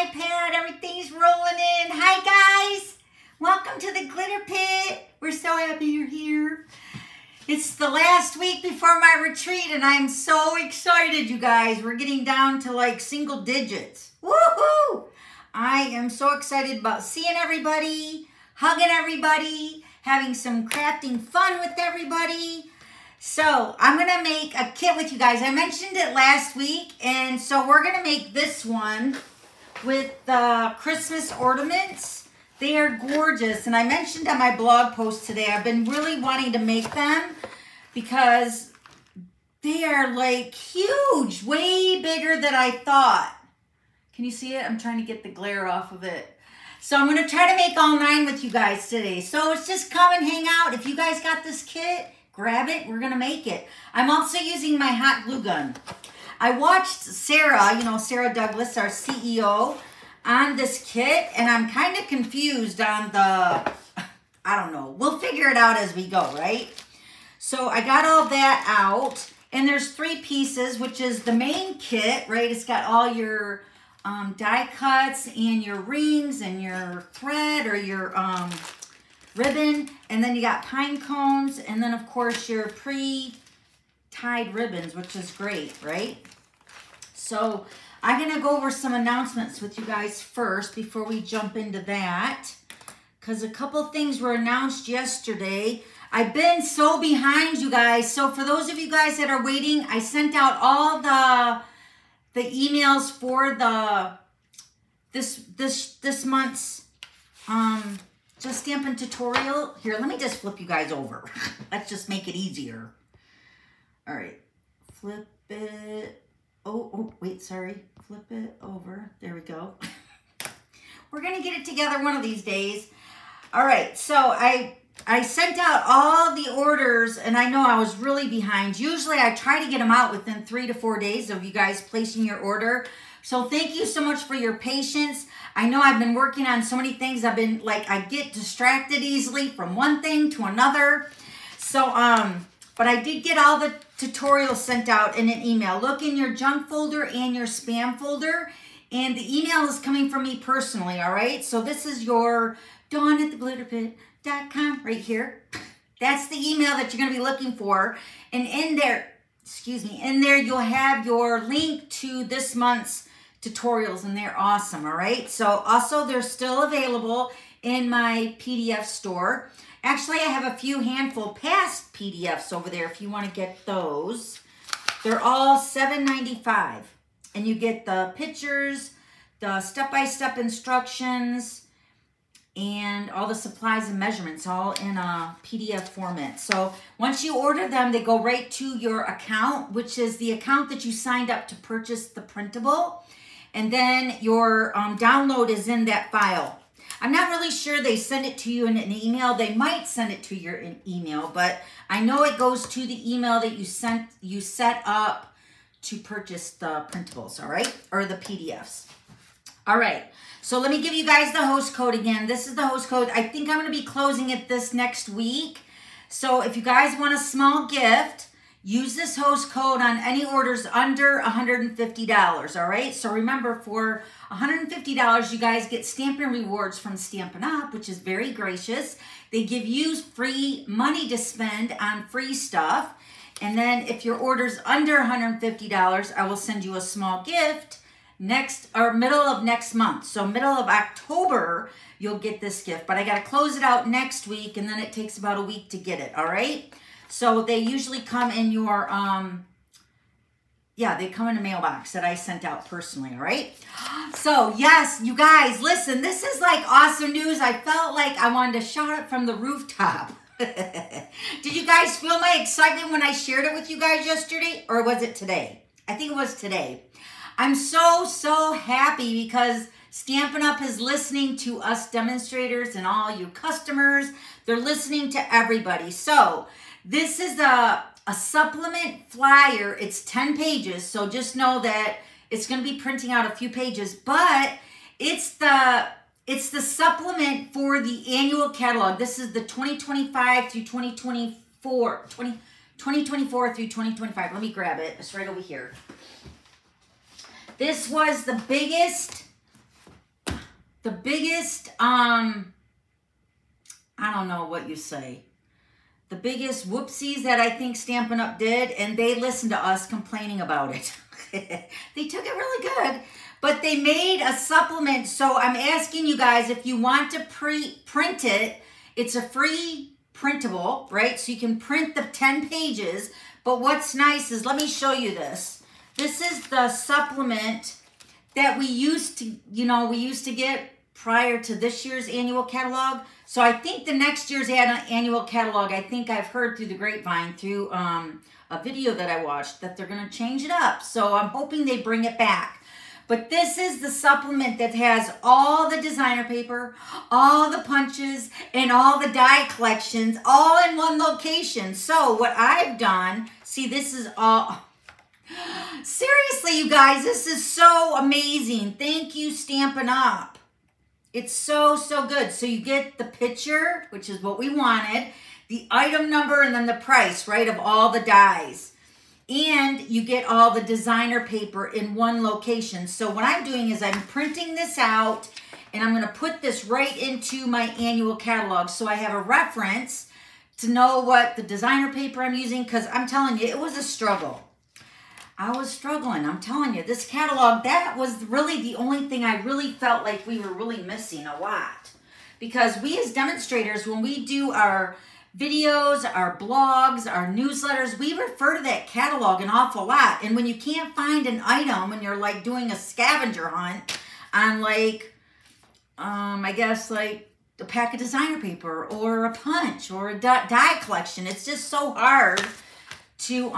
iPad. Everything's rolling in. Hi, guys. Welcome to the Glitter Pit. We're so happy you're here. It's the last week before my retreat, and I'm so excited, you guys. We're getting down to like single digits. Woohoo! I am so excited about seeing everybody, hugging everybody, having some crafting fun with everybody. So I'm going to make a kit with you guys. I mentioned it last week, and so we're going to make this one with the Christmas ornaments. They are gorgeous, and I mentioned on my blog post today, I've been really wanting to make them because they are like huge, way bigger than I thought. Can you see it? I'm trying to get the glare off of it. So I'm going to try to make all 9 with you guys today. So it's just come and hang out. If you guys got this kit, grab it. We're going to make it. I'm also using my hot glue gun. I watched Sarah, Sarah Douglas, our CEO, on this kit, and I'm kind of confused on the, I don't know. We'll figure it out as we go, right? So I got all that out, and there's 3 pieces, which is the main kit, right? It's got all your die cuts and your rings and your thread or your ribbon, and then you got pine cones, and then of course your pre-tied ribbons, which is great, right? So I'm going to go over some announcements with you guys first before we jump into that, because a couple things were announced yesterday. I've been so behind, you guys. So for those of you guys that are waiting, I sent out all the emails for this month's Just Stampin' tutorial. Here, let me just flip you guys over. Let's just make it easier. All right, flip it. Oh, wait, sorry. Flip it over. There we go. We're going to get it together one of these days. All right, so I sent out all the orders, and I know I was really behind. Usually I try to get them out within 3 to 4 days of you guys placing your order. So thank you so much for your patience. I know I've been working on so many things. I've been like, I get distracted easily from one thing to another. So, but I did get all the tutorials sent out in an email. Look in your junk folder and your spam folder. And the email is coming from me personally, all right? So this is your dawn@theglitterpit.com right here. That's the email that you're going to be looking for. And in there, in there you'll have your link to this month's tutorials, and they're awesome, all right? So also they're still available in my PDF store. Actually, I have a few handful past PDFs over there if you want to get those. They're all $7.95, and you get the pictures, the step-by-step instructions, and all the supplies and measurements all in a PDF format. So once you order them, they go right to your account, which is the account that you signed up to purchase the printable. And then your download is in that file. I'm not really sure they send it to you in an email. They might send it to your email, but I know it goes to the email that you set up to purchase the printables, all right? Or the PDFs. All right. So let me give you guys the host code again. This is the host code. I think I'm going to be closing it this next week. So if you guys want a small gift, use this host code on any orders under $150, all right? So remember, for $150, you guys get Stampin' Rewards from Stampin' Up, which is very gracious. They give you free money to spend on free stuff. And then if your order's under $150, I will send you a small gift middle of next month. So middle of October, you'll get this gift. But I got to close it out next week, and then it takes about a week to get it, all right? So they usually come in your, they come in a mailbox that I sent out personally, all right? So, yes, you guys, listen, this is like awesome news. I felt like I wanted to shout it from the rooftop. Did you guys feel my excitement when I shared it with you guys yesterday? Or was it today? I think it was today. I'm so happy because Stampin' Up is listening to us demonstrators and all you customers. They're listening to everybody. So this is a supplement flyer. It's 10 pages, so just know that it's going to be printing out a few pages, but it's the supplement for the annual catalog. This is the 2025 through 2024, 2024 through 2025. Let me grab it. It's right over here. This was the biggest the biggest, I don't know what you say, the biggest whoopsies that I think Stampin' Up did, and they listened to us complaining about it. They took it really good, but they made a supplement. So I'm asking you guys, if you want to print it, it's a free printable, right? So you can print the 10 pages, but what's nice is, let me show you this. This is the supplement that we used to, we used to get prior to this year's annual catalog. So I think the next year's annual catalog, I think I've heard through the grapevine, through a video that I watched, that they're going to change it up. So I'm hoping they bring it back. But this is the supplement that has all the designer paper, all the punches, and all the die collections, all in one location. So what I've done, see, this is all... Seriously, you guys, this is so amazing. Thank you, Stampin' Up. It's so, so good. So you get the picture, which is what we wanted, the item number, and then the price, right, of all the dies. And you get all the designer paper in one location. So what I'm doing is I'm printing this out, and I'm going to put this right into my annual catalog. So I have a reference to know what the designer paper I'm using, because I'm telling you, it was a struggle. I was struggling. I'm telling you, this catalog, that was really the only thing I really felt like we were really missing a lot. Because we as demonstrators, when we do our videos, our blogs, our newsletters, we refer to that catalog an awful lot. And when you can't find an item, when you're like doing a scavenger hunt on like, I guess like a pack of designer paper or a punch or a die collection, it's just so hard to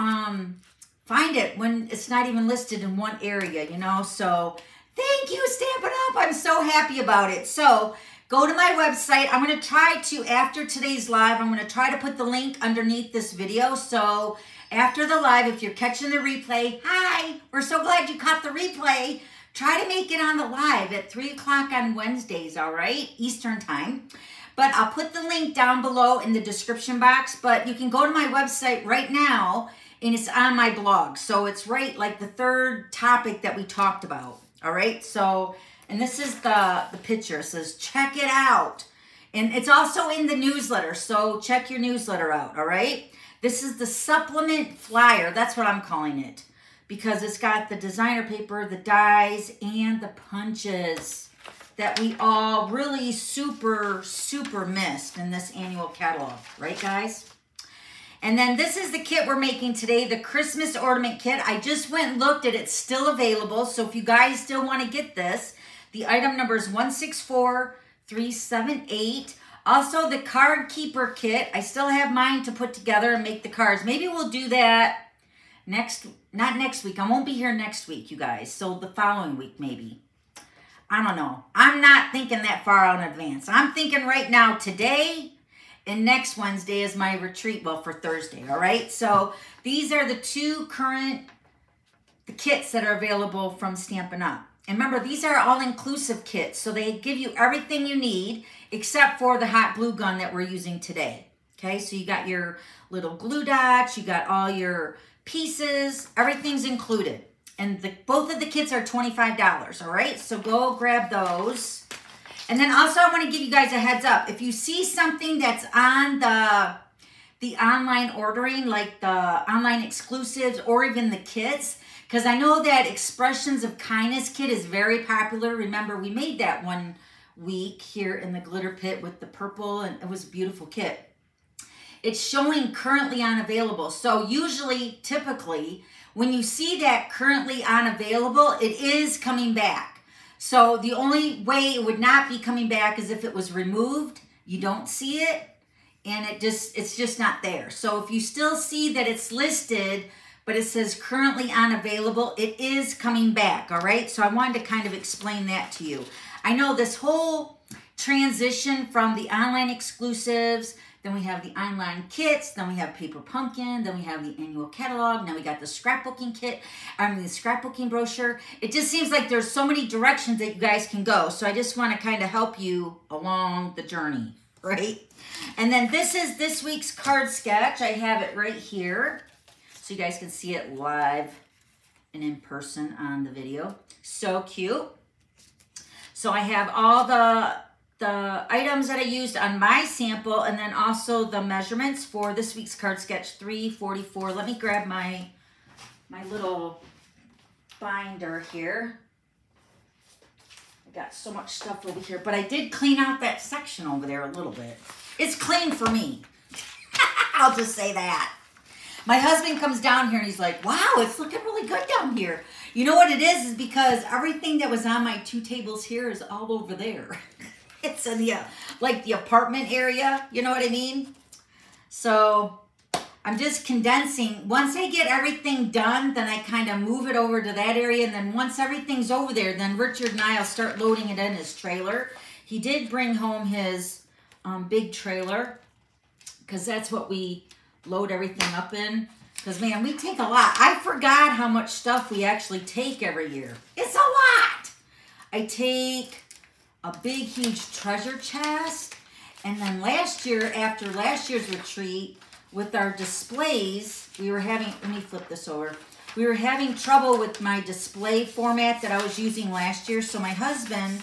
find it when it's not even listed in one area, So thank you, Stampin' Up. I'm so happy about it. So go to my website. I'm going to try to, after today's live, I'm going to try to put the link underneath this video. So after the live, if you're catching the replay, hi, we're so glad you caught the replay. Try to make it on the live at 3 o'clock on Wednesdays, all right, Eastern time. But I'll put the link down below in the description box. But you can go to my website right now, and it's on my blog. So it's right like the third topic that we talked about. All right. So, and this is the picture. It says, check it out. And it's also in the newsletter. So check your newsletter out. All right. This is the supplement flyer. That's what I'm calling it, because it's got the designer paper, the dies, and the punches that we all really super, super missed in this annual catalog. Right, guys? And then this is the kit we're making today, the Christmas Ornament Kit. I just went and looked at it. It's still available. So if you guys still want to get this, the item number is 164378. Also, the Card Keeper Kit. I still have mine to put together and make the cards. Maybe we'll do that not next week. I won't be here next week, you guys. So the following week, maybe. I don't know. I'm not thinking that far out in advance. I'm thinking right now, today, and next Wednesday is my retreat, well, for Thursday, all right? So these are the two current kits that are available from Stampin' Up. And remember, these are all-inclusive kits, so they give you everything you need except for the hot glue gun that we're using today, okay? So you got your little glue dots, you got all your pieces, everything's included. And both of the kits are $25, all right? So go grab those. And then also I want to give you guys a heads up. If you see something that's on the online ordering, like the online exclusives or even the kits, because I know that Expressions of Kindness kit is very popular. Remember, we made that one week here in the Glitter Pit with the purple, and it was a beautiful kit. It's showing currently unavailable. So usually, typically, when you see that currently unavailable, it is coming back. So the only way it would not be coming back is if it was removed, you don't see it, and it's just not there. So if you still see that it's listed, but it says currently unavailable, it is coming back, all right? So I wanted to kind of explain that to you. I know this whole transition from the online exclusives, then we have the online kits, then we have Paper Pumpkin, then we have the annual catalog, now we got the scrapbooking kit, the scrapbooking brochure. It just seems like there's so many directions that you guys can go. So I just want to kind of help you along the journey, right? And then this is this week's card sketch. I have it right here, so you guys can see it live and in person on the video. So cute. So I have all the items that I used on my sample, and then also the measurements for this week's card sketch 344. Let me grab my little binder here. I got so much stuff over here, but I did clean out that section over there a little bit. It's clean for me. I'll just say that. My husband comes down here and he's like, wow, it's looking really good down here. You know what it is because everything that was on my 2 tables here is all over there. It's in the, like the apartment area, you know what I mean? So I'm just condensing. Once I get everything done, then I kind of move it over to that area. And then once everything's over there, then Richard and I will start loading it in his trailer. He did bring home his big trailer because that's what we load everything up in. Because, man, we take a lot. I forgot how much stuff we actually take every year. It's a lot. I take a big, huge treasure chest. And then last year, after last year's retreat, with our displays, we were having, let me flip this over. We were having trouble with my display format that I was using last year. So my husband, it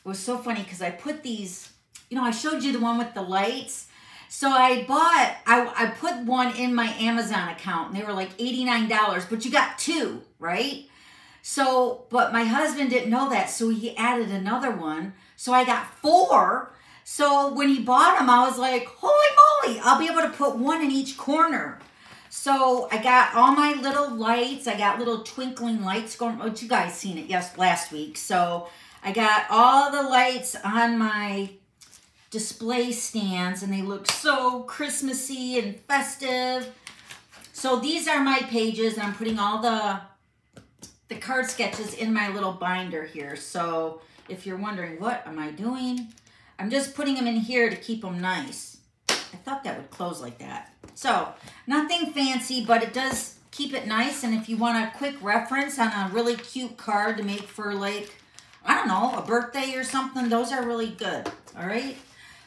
was so funny because I put these, you know, I showed you the one with the lights. So I bought, I put one in my Amazon account and they were like $89, but you got 2, right? So, but my husband didn't know that, so he added another one. So I got 4. So when he bought them, I was like, holy moly, I'll be able to put 1 in each corner. So I got all my little lights. I got little twinkling lights going. Oh, you guys seen it last week. So I got all the lights on my display stands and they look so Christmassy and festive. So these are my pages and I'm putting all the card sketches in my little binder here. So if you're wondering, what am I doing? I'm just putting them in here to keep them nice. I thought that would close like that. So nothing fancy, but it does keep it nice. And if you want a quick reference on a really cute card to make for like, I don't know, a birthday or something, those are really good. All right.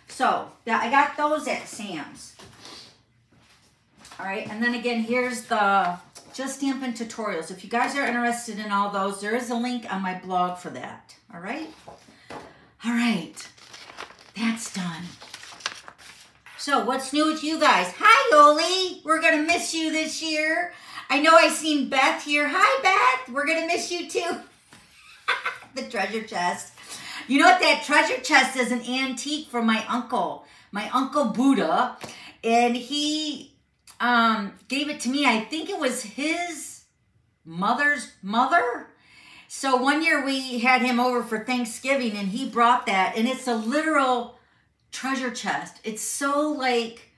So I got those at Sam's. All right. And then again, here's the Just Stampin' tutorials. If you guys are interested in all those, there is a link on my blog for that. All right. All right. That's done. So what's new with you guys? Hi, Yoli. We're going to miss you this year. I know I seen Beth here. Hi, Beth. We're going to miss you too. The treasure chest. You know what? That treasure chest is an antique from my uncle Buddha. And he gave it to me. I think it was his mother's mother. So one year we had him over for Thanksgiving and he brought that, and it's a literal treasure chest. It's so like,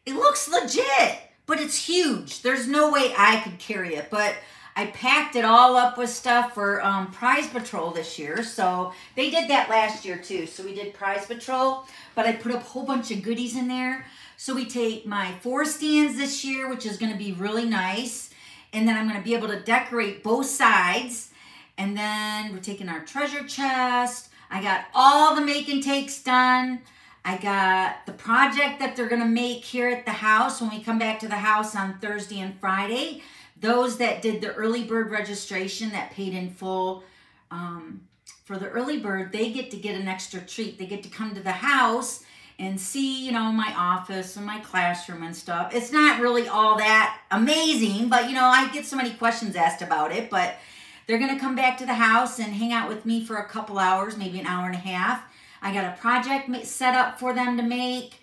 it looks legit, but it's huge. There's no way I could carry it, but I packed it all up with stuff for Prize Patrol this year. So they did that last year too. So we did Prize Patrol, but I put a whole bunch of goodies in there. So we take my 4 stands this year, which is going to be really nice. And then I'm going to be able to decorate both sides. And then we're taking our treasure chest. I got all the make and takes done. I got the project that they're going to make here at the house when we come back to the house on Thursday and Friday. Those that did the early bird registration that paid in full for the early bird, they get an extra treat. They get to come to the house and see, you know, my office and my classroom and stuff. It's not really all that amazing, but, you know, I get so many questions asked about it, but they're going to come back to the house and hang out with me for a couple hours, maybe an hour and a half. I got a project set up for them to make.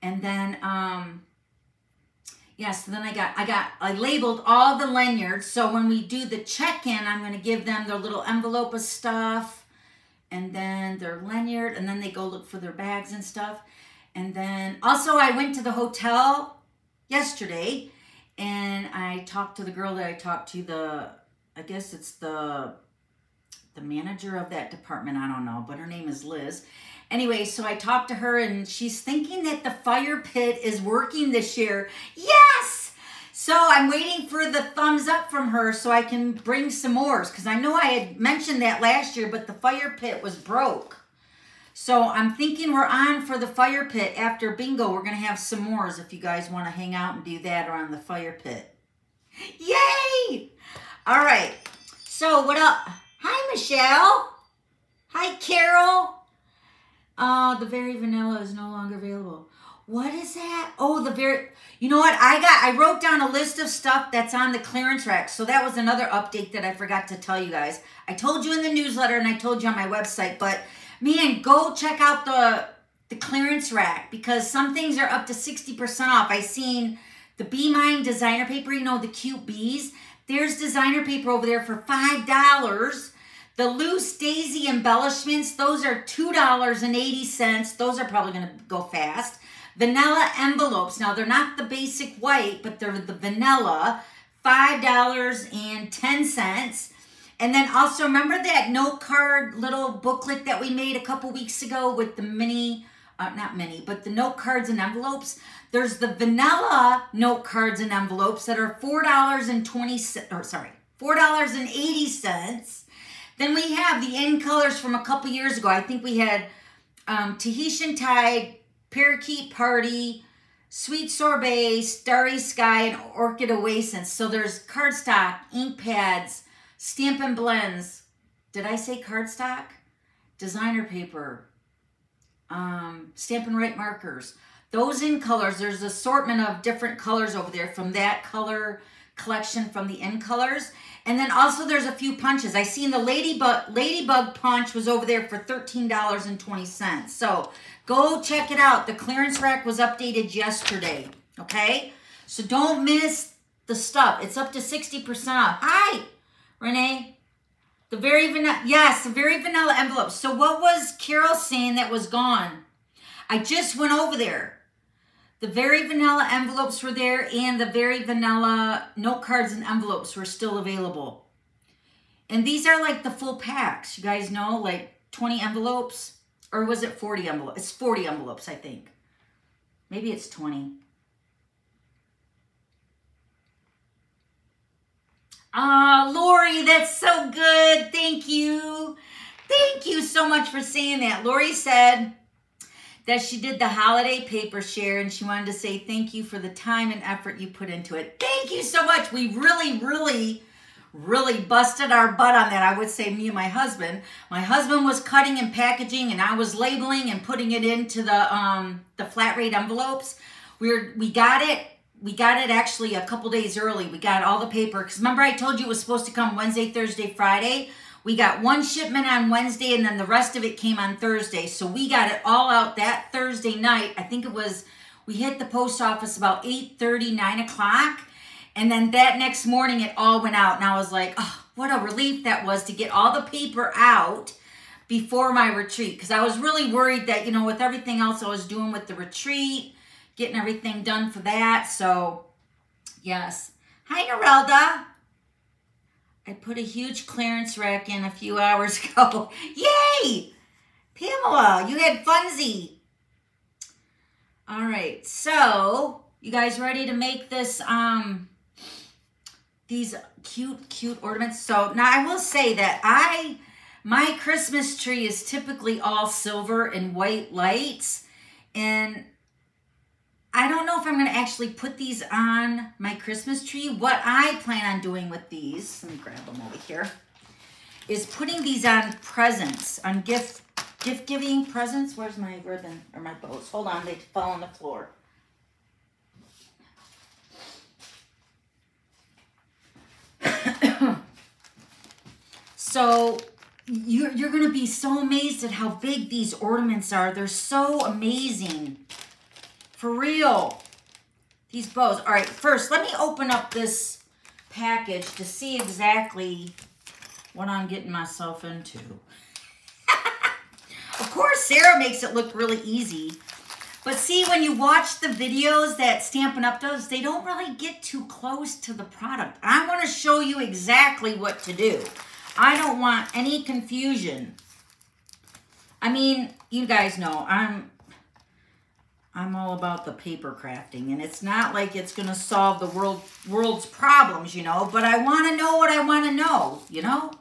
And then, so then I labeled all the lanyards. So when we do the check-in, I'm going to give them their little envelope of stuff and then their lanyard, and then they go look for their bags and stuff. And then also I went to the hotel yesterday and I talked to the girl that I talked to, I guess it's the manager of that department. I don't know, but her name is Liz. Anyway, so I talked to her and she's thinking that the fire pit is working this year. Yes! So I'm waiting for the thumbs up from her so I can bring s'mores, because I know I had mentioned that last year, but the fire pit was broke. So I'm thinking we're on for the fire pit. After bingo, we're going to have s'mores if you guys want to hang out and do that around the fire pit. Yay! All right. So what up? Hi, Michelle. Hi, Carol. The Very Vanilla is no longer available. What is that? Oh, you know what? I wrote down a list of stuff that's on the clearance rack. So that was another update that I forgot to tell you guys. I told you in the newsletter and I told you on my website, but man, go check out the clearance rack because some things are up to 60% off. I seen the Be Mine designer paper, you know, the cute bees. There's designer paper over there for $5. The loose daisy embellishments, those are $2.80. Those are probably going to go fast. Vanilla envelopes. Now, they're not the basic white, but they're the vanilla, $5.10. And then also, remember that note card little booklet that we made a couple weeks ago with the mini, not mini, but the note cards and envelopes? There's the vanilla note cards and envelopes that are $4.80. Then we have the in colors from a couple years ago. I think we had Tahitian Tide, Parakeet Party, Sweet Sorbet, Starry Sky, and Orchid Oasis. So there's cardstock, ink pads, Stampin' Blends. Did I say cardstock? Designer paper, Stampin' Right markers. Those in colors, there's an assortment of different colors over there from that color collection from the in colors. And then also there's a few punches. I seen the Ladybug punch was over there for $13.20. So go check it out. The clearance rack was updated yesterday, okay? So don't miss the stuff. It's up to 60% off. Hi, Renee. The Very Vanilla, yes, the Very Vanilla envelopes. So what was Carol saying that was gone? I just went over there. The Very Vanilla envelopes were there and the Very Vanilla note cards and envelopes were still available. And these are like the full packs. You guys know, like 20 envelopes. Or was it 40 envelopes? It's 40 envelopes, I think. Maybe it's 20. Lori, that's so good. Thank you. Thank you so much for saying that. Lori said that she did the holiday paper share and she wanted to say thank you for the time and effort you put into it. Thank you so much. We really busted our butt on that. I would say me and my husband. My husband was cutting and packaging and I was labeling and putting it into the flat rate envelopes. We got it actually a couple days early. We got all the paper because remember I told you it was supposed to come Wednesday, Thursday, Friday. We got one shipment on Wednesday and then the rest of it came on Thursday. So we got it all out that Thursday night. I think it was, we hit the post office about 8:30, 9 o'clock. And then that next morning it all went out. And I was like, oh, what a relief that was to get all the paper out before my retreat. Because I was really worried that, you know, with everything else I was doing with the retreat, getting everything done for that. So, yes. Hi, Narelda. I put a huge clearance rack in a few hours ago. Yay! Pamela, you had funsy. All right, so you guys ready to make this, these cute ornaments? So now I will say that my Christmas tree is typically all silver and white lights. And I don't know if I'm going to actually put these on my Christmas tree. What I plan on doing with these, let me grab them over here, is putting these on presents, on gift giving presents. Where's my ribbon or my bows? Hold on, they fell on the floor. So you're going to be so amazed at how big these ornaments are. They're so amazing. For real. These bows. All right, first, let me open up this package to see exactly what I'm getting myself into. Of course, Sarah makes it look really easy. But see, when you watch the videos that Stampin' Up does, they don't really get too close to the product. I want to show you exactly what to do. I don't want any confusion. I mean, you guys know, I'm all about the paper crafting, and it's not like it's going to solve the world's problems, you know, but I want to know what I want to know, you know?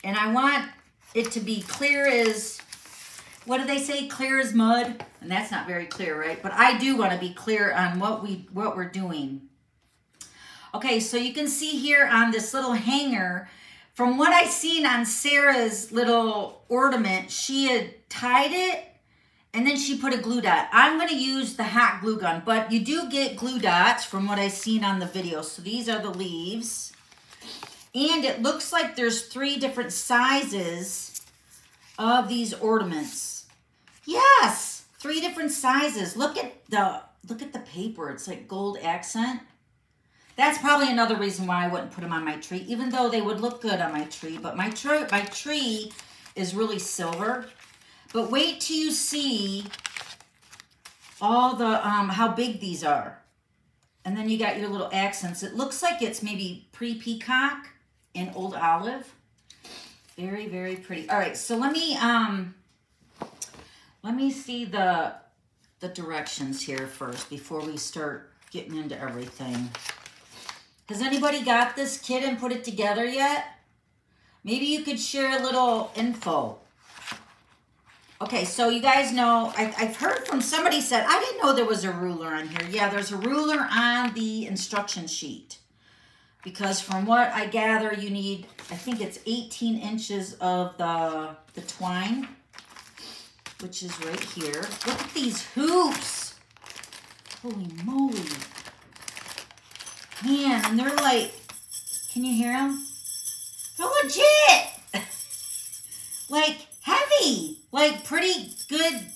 And I want it to be clear as, what do they say, clear as mud? And that's not very clear, right? But I do want to be clear on what we're doing. Okay, so you can see here on this little hanger, From what I seen on Sarah's little ornament, she had tied it and then she put a glue dot. I'm going to use the hot glue gun, but you do get glue dots from what I've seen on the video. So these are the leaves. And it looks like there's 3 different sizes of these ornaments. Yes, 3 different sizes. Look at the paper. It's like gold accent. That's probably another reason why I wouldn't put them on my tree, even though they would look good on my tree. But my tree is really silver. But wait till you see all the how big these are. And then you got your little accents. It looks like it's maybe pre-peacock and old olive. Very, very pretty. All right, so let me see the directions here first before we start getting into everything. Has anybody got this kit and put it together yet? Maybe you could share a little info. Okay, so you guys know, I've heard from somebody said, I didn't know there was a ruler on here. Yeah, there's a ruler on the instruction sheet. Because from what I gather, you need, I think it's 18 inches of the twine, which is right here. Look at these hoops. Holy moly. Man, and they're like, can you hear them? They're legit. Like heavy, like pretty good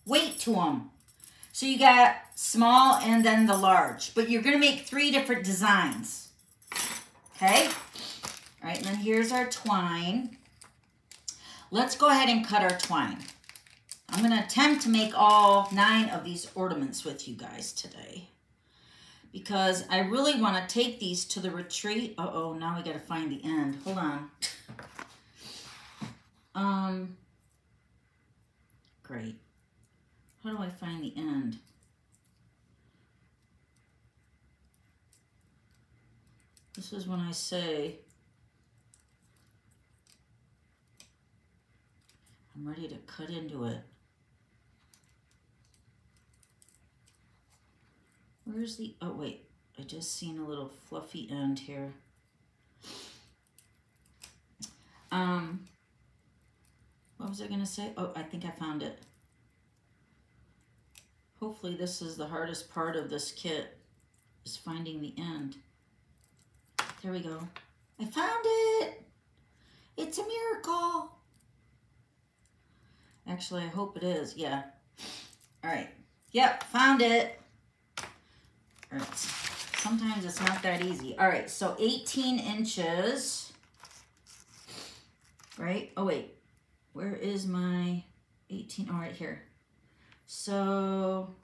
weight to them. So you got small and then the large, but you're gonna make 3 different designs. Okay? All right, and then here's our twine. Let's go ahead and cut our twine. I'm gonna attempt to make all 9 of these ornaments with you guys today, because I really want to take these to the retreat. Uh-oh, now we got to find the end. Hold on. Great. How do I find the end? This is when I say I'm ready to cut into it. Where's the, oh wait, I just seen a little fluffy end here. What was I gonna say? Oh, I think I found it. Hopefully this is the hardest part of this kit, is finding the end. There we go. I found it. It's a miracle. Actually, I hope it is, yeah. All right, yep, found it. All right. Sometimes it's not that easy. All right, so 18 inches, right? Oh, wait. Where is my 18? Oh, right here. So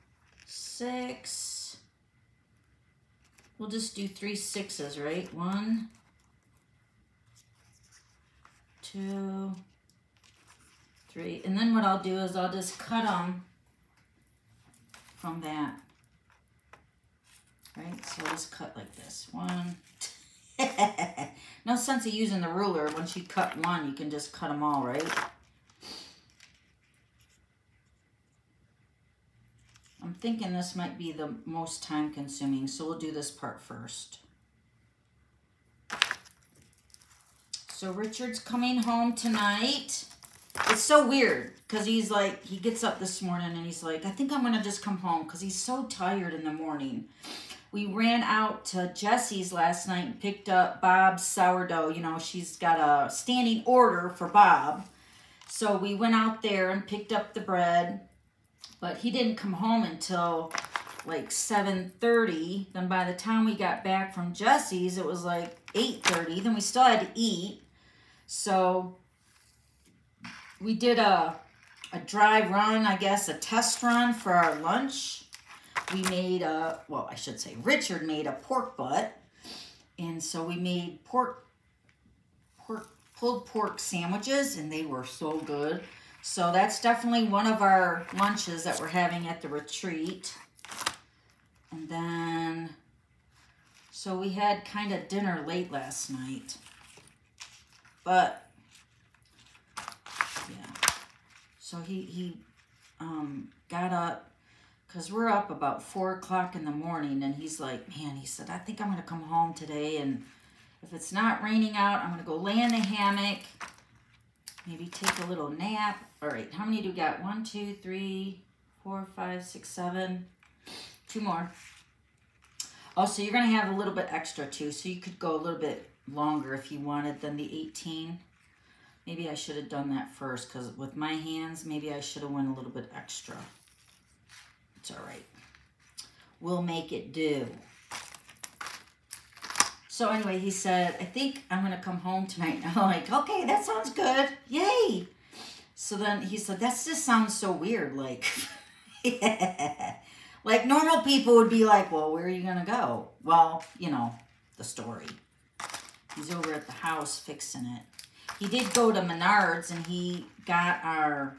6. We'll just do 3 6s, right? 1, 2, 3. And then what I'll do is I'll just cut them from that. Right, so let's cut like this. 1. No sense of using the ruler. Once you cut one, you can just cut them all, right? I'm thinking this might be the most time consuming, so we'll do this part first. So Richard's coming home tonight. It's so weird because he's like, he gets up this morning and he's like, I think I'm going to just come home because he's so tired in the morning. We ran out to Jessie's last night and picked up Bob's sourdough. You know, she's got a standing order for Bob. So we went out there and picked up the bread. But he didn't come home until like 7:30. Then by the time we got back from Jessie's, it was like 8:30. Then we still had to eat. So we did a dry run, I guess, a test run for our lunch. We made a, well, I should say Richard made a pork butt. And so we made pulled pork sandwiches, and they were so good. So that's definitely one of our lunches that we're having at the retreat. And then, so we had kind of dinner late last night. But, yeah. So he got up, because we're up about 4 o'clock in the morning, and he's like, man, he said, I think I'm going to come home today and If it's not raining out, I'm gonna go lay in the hammock, maybe take a little nap. All right, how many do we got? 1, 2, 3, 4, 5, 6, 7. 2 more. Oh, so you're gonna have a little bit extra too, so you could go a little bit longer if you wanted than the 18. Maybe I should have done that first, because with my hands, maybe I should have went a little bit extra. It's all right. We'll make it do. So anyway, he said, I think I'm going to come home tonight. And I'm like, okay, that sounds good. Yay. So then he said, that just sounds so weird. Like, like normal people would be like, well, where are you going to go? Well, you know, the story. He's over at the house fixing it. He did go to Menards and he got our,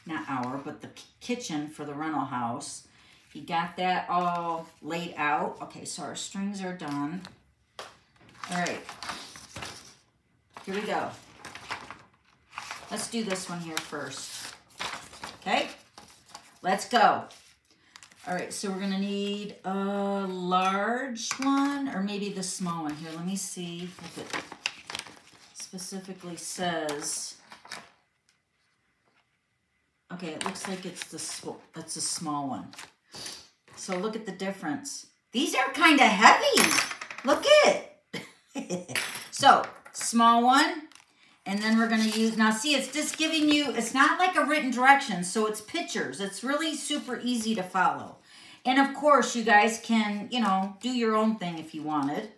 not our, but the kitchen for the rental house. He got that all laid out. Okay, so our strings are done. All right, here we go. Let's do this one here first. Okay, let's go. All right, so we're gonna need a large one or maybe the small one here. Let me see if it specifically says. Okay, it looks like it's a small one. So look at the difference. These are kind of heavy. Look at it. So small one, and then we're going to use, now see, it's just giving you, it's not like a written direction, so it's pictures. It's really super easy to follow. And of course you guys can, you know, do your own thing if you wanted.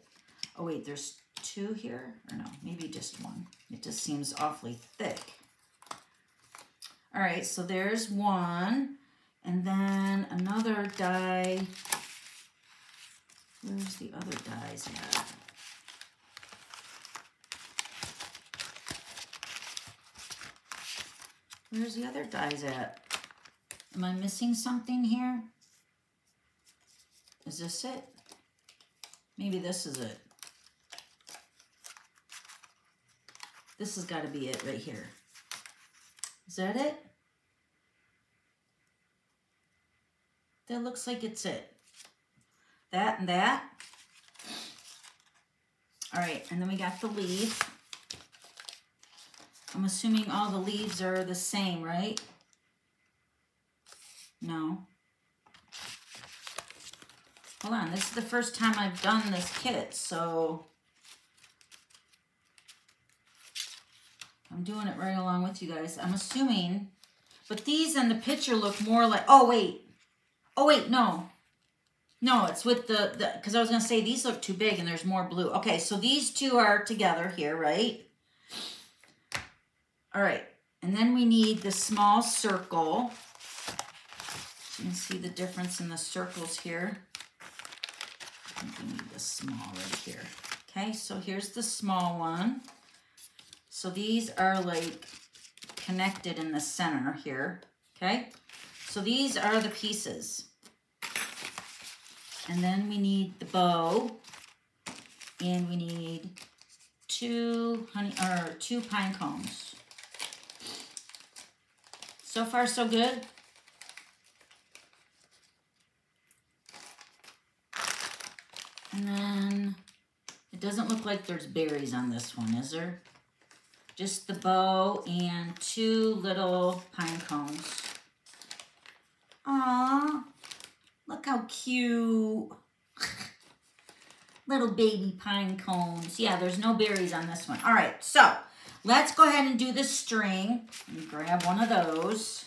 Oh wait, there's 2 here, or no, maybe just 1. It just seems awfully thick. All right, so there's 1, and then another die. Where's the other dies at? Where's the other dies at? Am I missing something here? Is this it? Maybe this is it. This has got to be it right here. Is that it? That looks like it's it. That and that. All right, and then we got the leaf. I'm assuming all the leaves are the same, right? No. Hold on, this is the first time I've done this kit, so I'm doing it right along with you guys. I'm assuming, but these in the picture look more like, oh wait, no. No, it's with the because I was going to say these look too big and there's more blue. Okay, so these 2 are together here, right? All right, and then we need the small circle. You can see the difference in the circles here. I think we need the small right here. Okay, so here's the small one. So these are like connected in the center here, okay? So these are the pieces. And then we need the bow, and we need 2 pine cones. So far, so good. And then it doesn't look like there's berries on this one, is there? Just the bow and 2 little pine cones. Aww, look how cute. Little baby pine cones. Yeah, there's no berries on this one. All right, so let's go ahead and do the string. Let me grab one of those.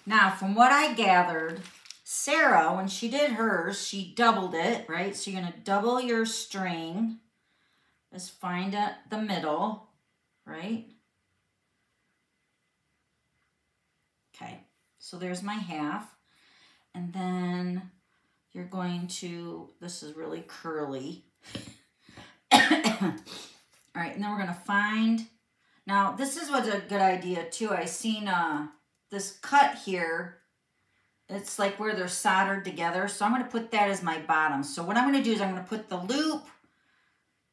Now, from what I gathered, Sarah, when she did hers, she doubled it, right? So you're going to double your string. Just find the middle, right? Okay, so there's my half. And then you're going to, this is really curly. All right, and then we're going to find, now this is what's a good idea too. I seen this cut here. It's like where they're soldered together. So I'm going to put that as my bottom. So what I'm going to do is I'm going to put the loop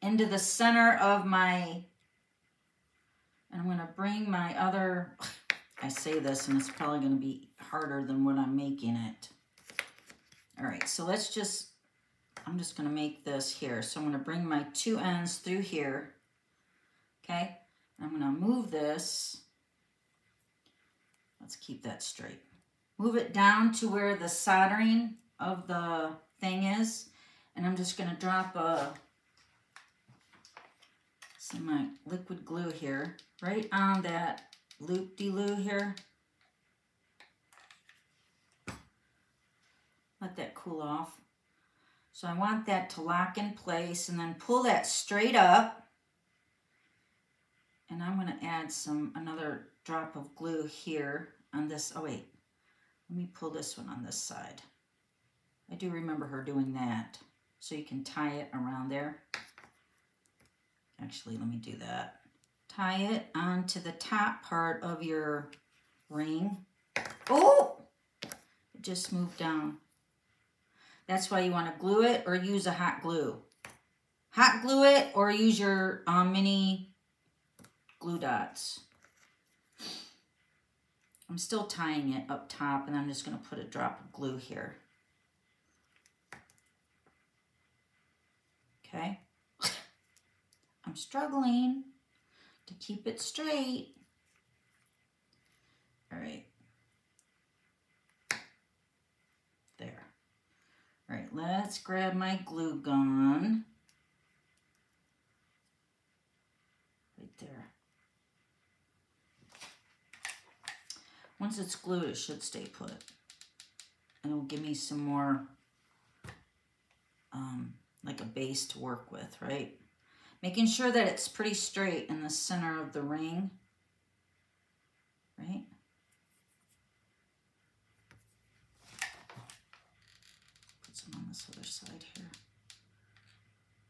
into the center of my, and I'm going to bring my other, I say this and it's probably going to be harder than what I'm making it. All right, so let's just I'm just going to make this here. So I'm going to bring my two ends through here. Okay. I'm going to move this. Let's keep that straight. Move it down to where the soldering of the thing is. And I'm just going to drop some of my liquid glue here, right on that loop-de-loo here. Let that cool off. So I want that to lock in place, and then pull that straight up. And I'm going to add another drop of glue here on this. Oh wait, let me pull this one on this side. I do remember her doing that. So you can tie it around there. Actually, let me do that. Tie it onto the top part of your ring. Oh, it just moved down. That's why you want to glue it or use a hot glue. Hot glue it or use your mini glue dots. I'm still tying it up top, and I'm just going to put a drop of glue here. Okay. I'm struggling to keep it straight. All right. There. All right, let's grab my glue gun. Right there. Once it's glued, it should stay put. And it'll give me some more, like a base to work with, right? Making sure that it's pretty straight in the center of the ring, right? Put some on this other side here.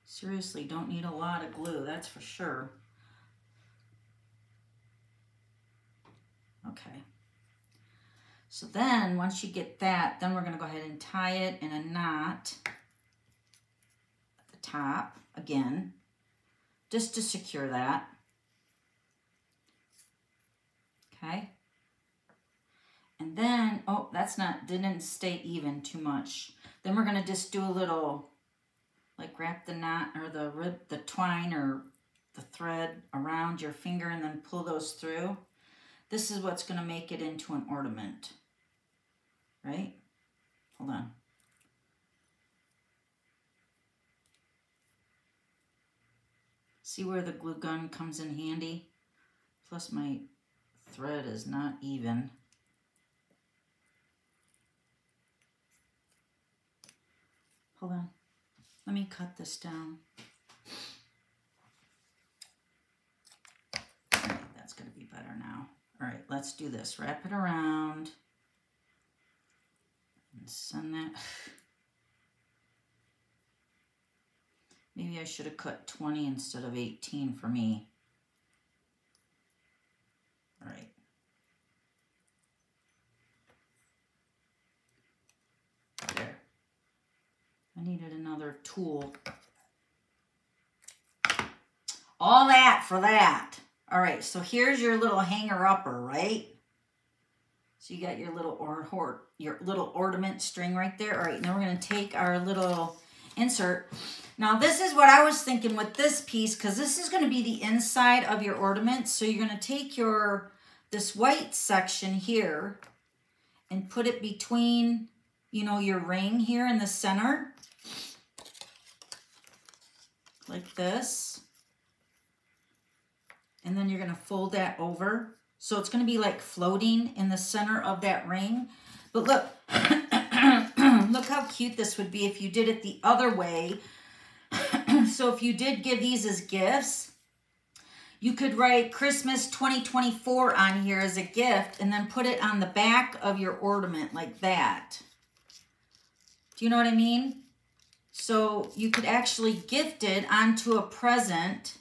Seriously, don't need a lot of glue, that's for sure. Okay. So then, once you get that, then we're going to go ahead and tie it in a knot at the top again, just to secure that. Okay. And then, oh, didn't stay even too much. Then we're going to just do a little, like wrap the knot or the twine or the thread around your finger and then pull those through. This is what's going to make it into an ornament, right? Hold on. See where the glue gun comes in handy? Plus my thread is not even. Hold on. Let me cut this down. Okay, that's going to be better now. All right, let's do this. Wrap it around. And send that. Maybe I should have cut 20 instead of 18 for me. All right. There. I needed another tool. All that for that. All right, so here's your little hanger-upper, right? So you got your little ornament string right there. All right, now we're going to take our little insert. Now this is what I was thinking with this piece, because this is going to be the inside of your ornament. So you're going to take this white section here and put it between, you know, your ring here in the center, like this. And then you're going to fold that over. So it's going to be like floating in the center of that ring. But look, look how cute this would be if you did it the other way. So if you did give these as gifts, you could write Christmas 2024 on here as a gift and then put it on the back of your ornament like that. Do you know what I mean? So you could actually gift it onto a present.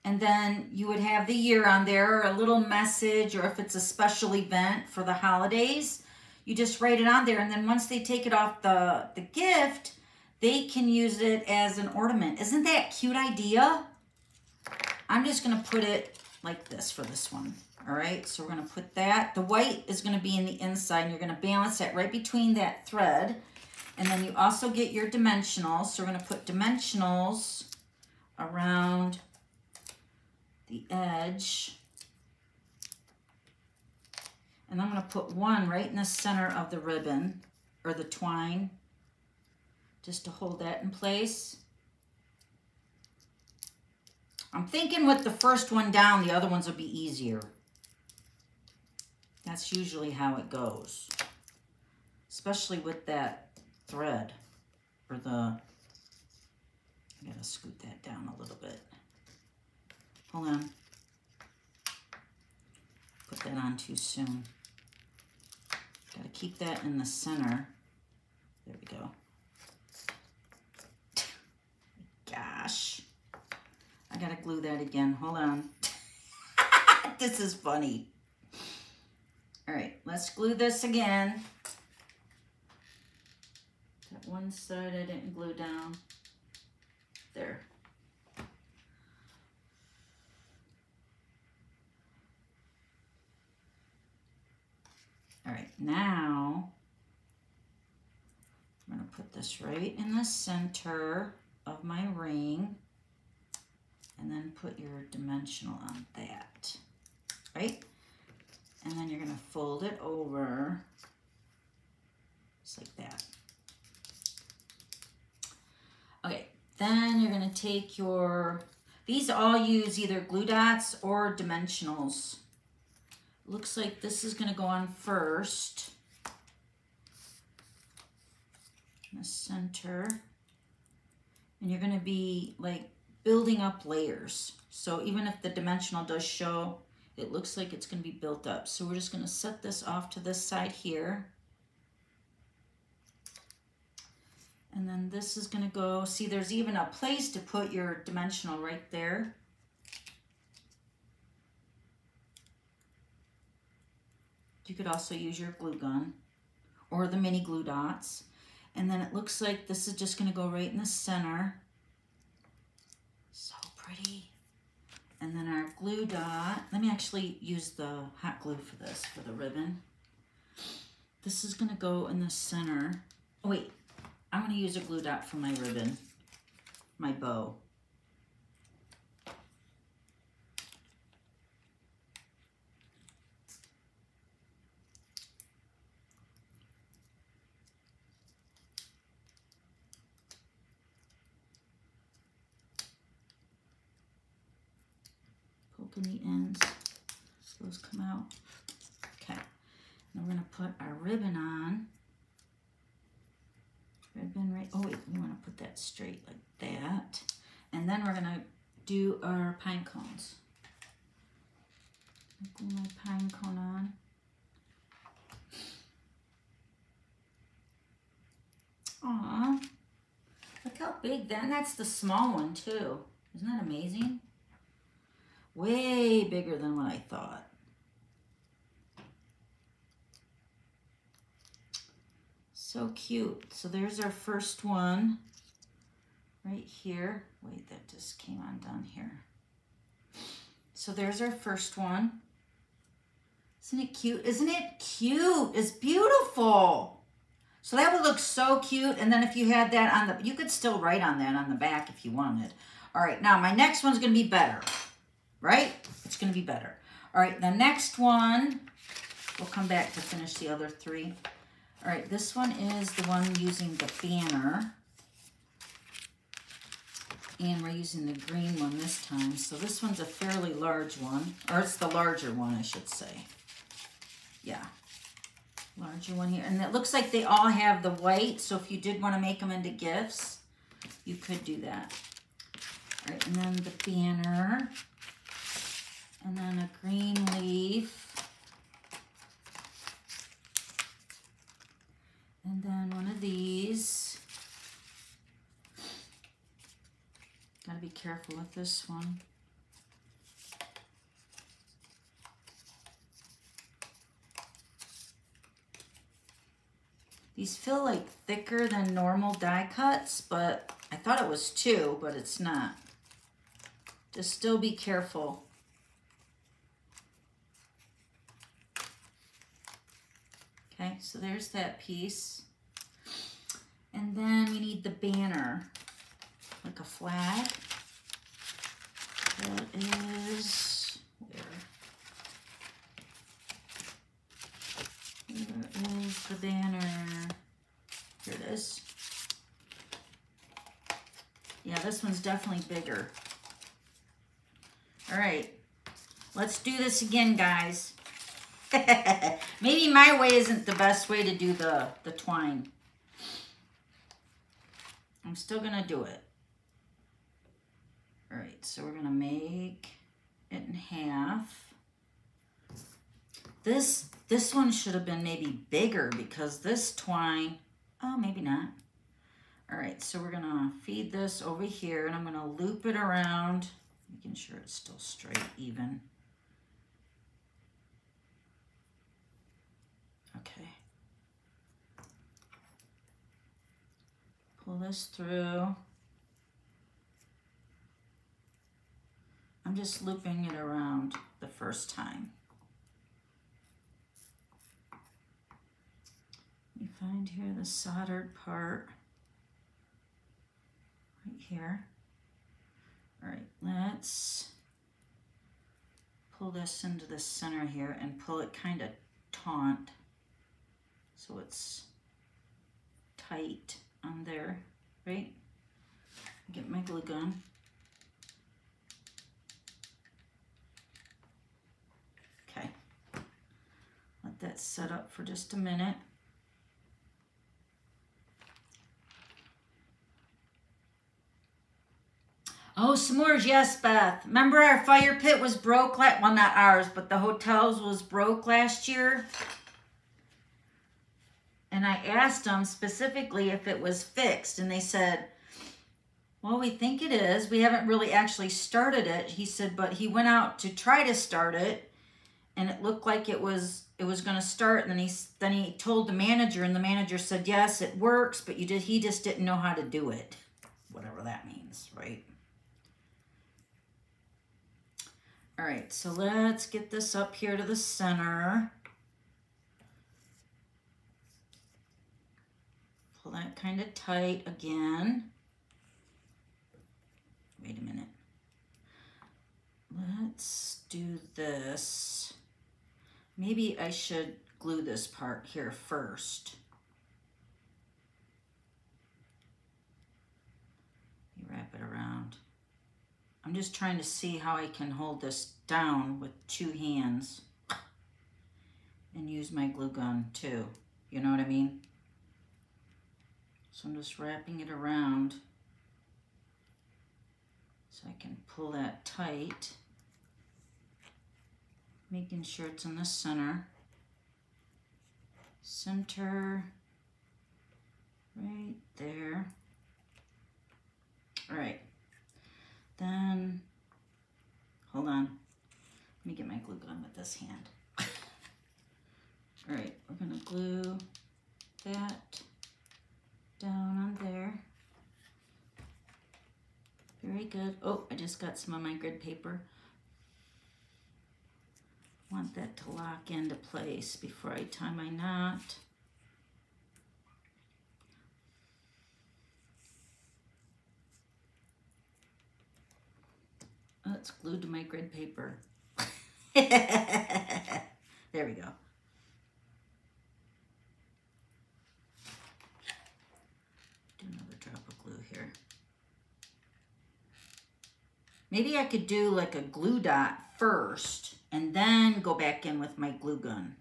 And then you would have the year on there, or a little message, or if it's a special event for the holidays, you just write it on there. And then once they take it off the gift, they can use it as an ornament. Isn't that a cute idea? I'm just going to put it like this for this one. All right, so we're going to put that. The white is going to be in the inside, and you're going to balance that right between that thread. And then you also get your dimensionals. So we're going to put dimensionals around the edge. And I'm going to put one right in the center of the ribbon or the twine, just to hold that in place. I'm thinking with the first one down, the other ones will be easier. That's usually how it goes, especially with that thread or I gotta scoot that down a little bit. Hold on. Put that on too soon. Gotta keep that in the center. There we go. Gosh. I gotta glue that again. Hold on. This is funny. All right, let's glue this again. That one side I didn't glue down. There. All right, now I'm going to put this right in the center of my ring and then put your dimensional on that, right? And then you're going to fold it over just like that. Okay, then you're going to take these all use either glue dots or dimensionals. Looks like this is going to go on first in the center, and you're going to be like building up layers. So even if the dimensional does show, it looks like it's going to be built up. So we're just going to set this off to this side here, and then this is going to go, see, there's even a place to put your dimensional right there. You could also use your glue gun or the mini glue dots. And then it looks like this is just going to go right in the center. So pretty. And then our glue dot, let me actually use the hot glue for this, for the ribbon. This is going to go in the center. Oh wait, I'm going to use a glue dot for my ribbon, my bow. In the ends, so those come out. Okay, now we're going to put our ribbon on. Ribbon right, oh wait, we want to put that straight like that. And then we're going to do our pine cones. Glue my pine cone on. Aw, look how big that, and that's the small one too. Isn't that amazing? Way bigger than what I thought. So cute. So there's our first one right here. Wait, that just came undone here. So there's our first one. Isn't it cute? Isn't it cute? It's beautiful. So that would look so cute. And then if you had that on the, you could still write on that on the back if you wanted. All right, now my next one's going to be better. Right? It's going to be better. All right, the next one, we'll come back to finish the other three. All right, this one is the one using the banner. And we're using the green one this time. So this one's a fairly large one. Or it's the larger one, I should say. Yeah. Larger one here. And it looks like they all have the white. So if you did want to make them into gifts, you could do that. All right, and then the banner. And then a green leaf. And then one of these. Gotta be careful with this one. These feel like thicker than normal die cuts, but I thought it was 2, but it's not. Just still be careful. Okay, so there's that piece. And then we need the banner, like a flag. That is, where is the banner? Here it is. Yeah, this one's definitely bigger. All right, let's do this again, guys. Maybe my way isn't the best way to do the twine. I'm still gonna do it. All right, so we're gonna make it in half. This one should have been maybe bigger because this twine, oh, maybe not. All right, so we're gonna feed this over here and I'm gonna loop it around, making sure it's still straight, even. Okay. Pull this through. I'm just looping it around the first time. Let me find here the soldered part. Right here. All right, let's pull this into the center here and pull it kind of taut so it's tight on there, right? Get my glue gun. Okay, let that set up for just a minute. Oh, s'mores, yes, Beth. Remember our fire pit was broke, well, not ours, but the hotel's was broke last year? And I asked them specifically if it was fixed, and they said, well, we think it is. We haven't really actually started it. He said, but he went out to try to start it, and it looked like it was going to start, and then he told the manager, and the manager said, yes, it works, but he just didn't know how to do it. Whatever that means, right? All right, so let's get this up here to the center. Pull that kind of tight again. Wait a minute. Let's do this. Maybe I should glue this part here first. You wrap it around. I'm just trying to see how I can hold this down with two hands and use my glue gun too. You know what I mean? So I'm just wrapping it around so I can pull that tight, making sure it's in the center. Center, right there. All right. Then, hold on, let me get my glue gun with this hand. All right, we're gonna glue that down on there. Very good. Oh, I just got some of my grid paper. Want that to lock into place before I tie my knot. Oh, it's glued to my grid paper. There we go. Do another drop of glue here. Maybe I could do like a glue dot first and then go back in with my glue gun.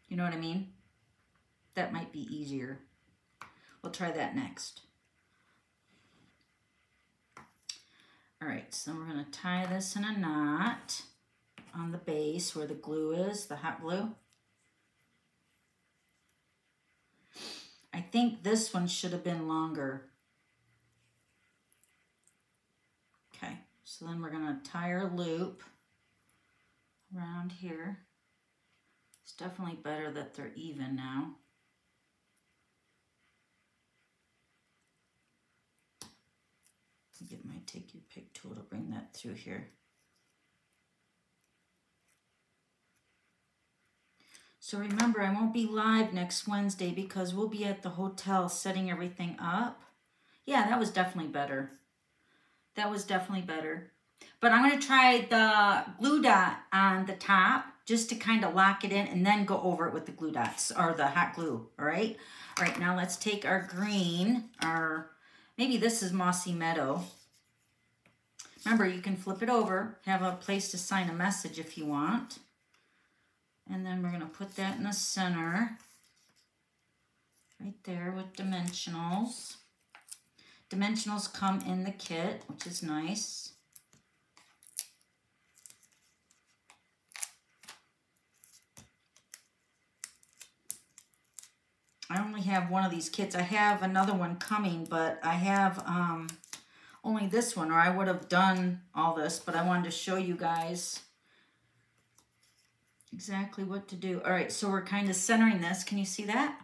You know what I mean? That might be easier. We'll try that next. All right, so we're gonna tie this in a knot on the base where the glue is, the hot glue. I think this one should have been longer. Okay, so then we're gonna tie our loop around here. It's definitely better that they're even now. I think it might take your pick tool to bring that through here. So remember, I won't be live next Wednesday because we'll be at the hotel setting everything up. Yeah, that was definitely better. That was definitely better. But I'm going to try the glue dot on the top just to kind of lock it in and then go over it with the glue dots or the hot glue, all right? All right, now let's take our green, maybe this is Mossy Meadow. Remember, you can flip it over, have a place to sign a message if you want. And then we're going to put that in the center, right there with dimensionals. Dimensionals come in the kit, which is nice. I only have one of these kits. I have another one coming, but I have only this one, or I would have done all this, but I wanted to show you guys exactly what to do. All right, so we're kind of centering this. Can you see that?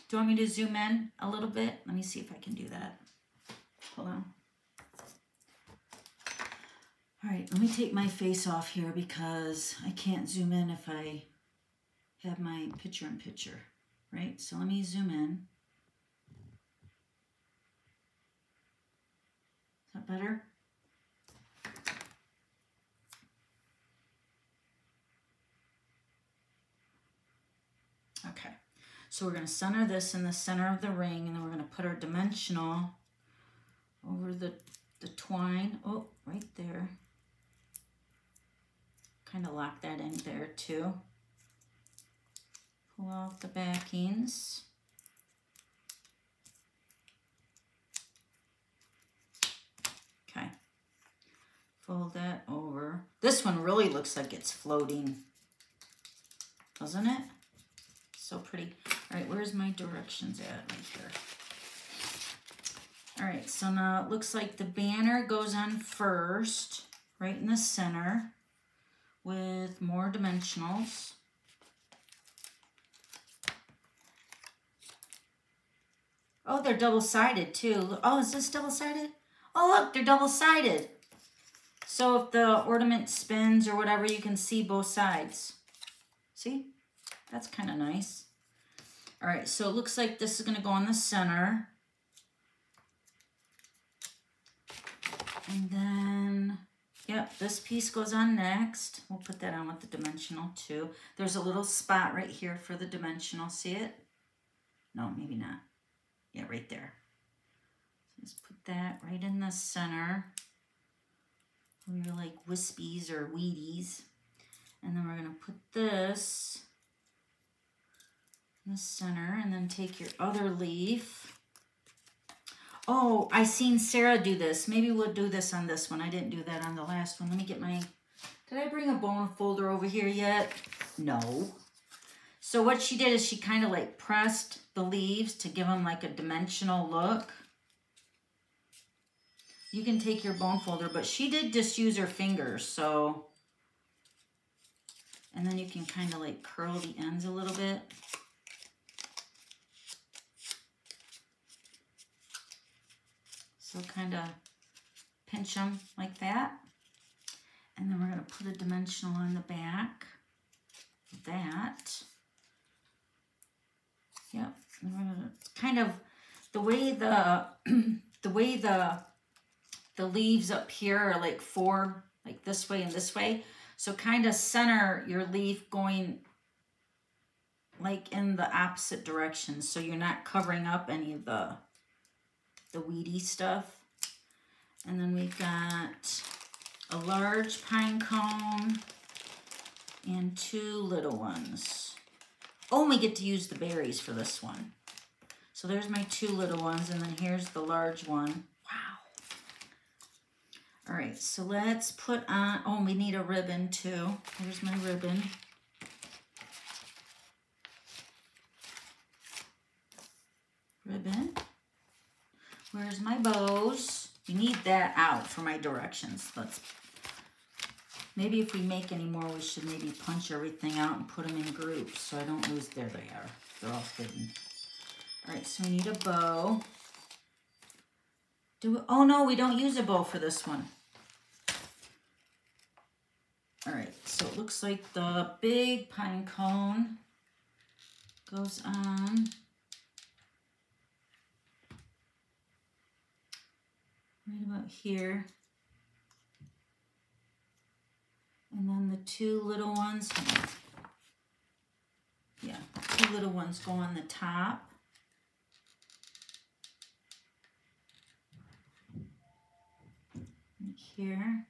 Do you want me to zoom in a little bit? Let me see if I can do that. Hold on. All right, let me take my face off here because I can't zoom in if I have my picture-in-picture, right? So let me zoom in. Is that better? Okay, so we're going to center this in the center of the ring, and then we're going to put our dimensional over the twine. Oh, right there. Kind of lock that in there too. Pull out the backings. Okay, fold that over. This one really looks like it's floating, doesn't it? So pretty. All right, where's my directions at? Right here. All right, so now it looks like the banner goes on first, right in the center, with more dimensionals. Oh, they're double-sided too. Oh, is this double-sided? Oh, look, they're double-sided. So if the ornament spins or whatever, you can see both sides. See? That's kind of nice. All right, so it looks like this is going to go in the center. And then, yep, this piece goes on next. We'll put that on with the dimensional too. There's a little spot right here for the dimensional. See it? No, maybe not. Yeah, right there. So just put that right in the center. We're like wispies or Wheaties. And then we're going to put this in the center and then take your other leaf. Oh, I seen Sarah do this. Maybe we'll do this on this one. I didn't do that on the last one. Let me get my, did I bring a bone folder over here yet? No. So what she did is she kind of like pressed the leaves to give them like a dimensional look. You can take your bone folder, but she did just use her fingers, so. And then you can kind of like curl the ends a little bit. So kind of pinch them like that. And then we're going to put a dimensional on the back. That. Yep. And we're gonna, kind of the way the leaves up here are like four, like this way and this way. So kind of center your leaf going like in the opposite direction. So you're not covering up any of the weedy stuff. And then we've got a large pine cone and two little ones. Oh, and we get to use the berries for this one. So there's my two little ones, and then here's the large one. Wow. All right, so let's put on, oh, we need a ribbon too. Here's my ribbon. Ribbon. Where's my bows? You need that out for my directions. Maybe if we make any more, we should maybe punch everything out and put them in groups so I don't lose, there they are. They're all hidden. All right, so we need a bow. Oh no, we don't use a bow for this one. All right, so it looks like the big pine cone goes on right about here. And then the two little ones, yeah, two little ones go on the top. Right here,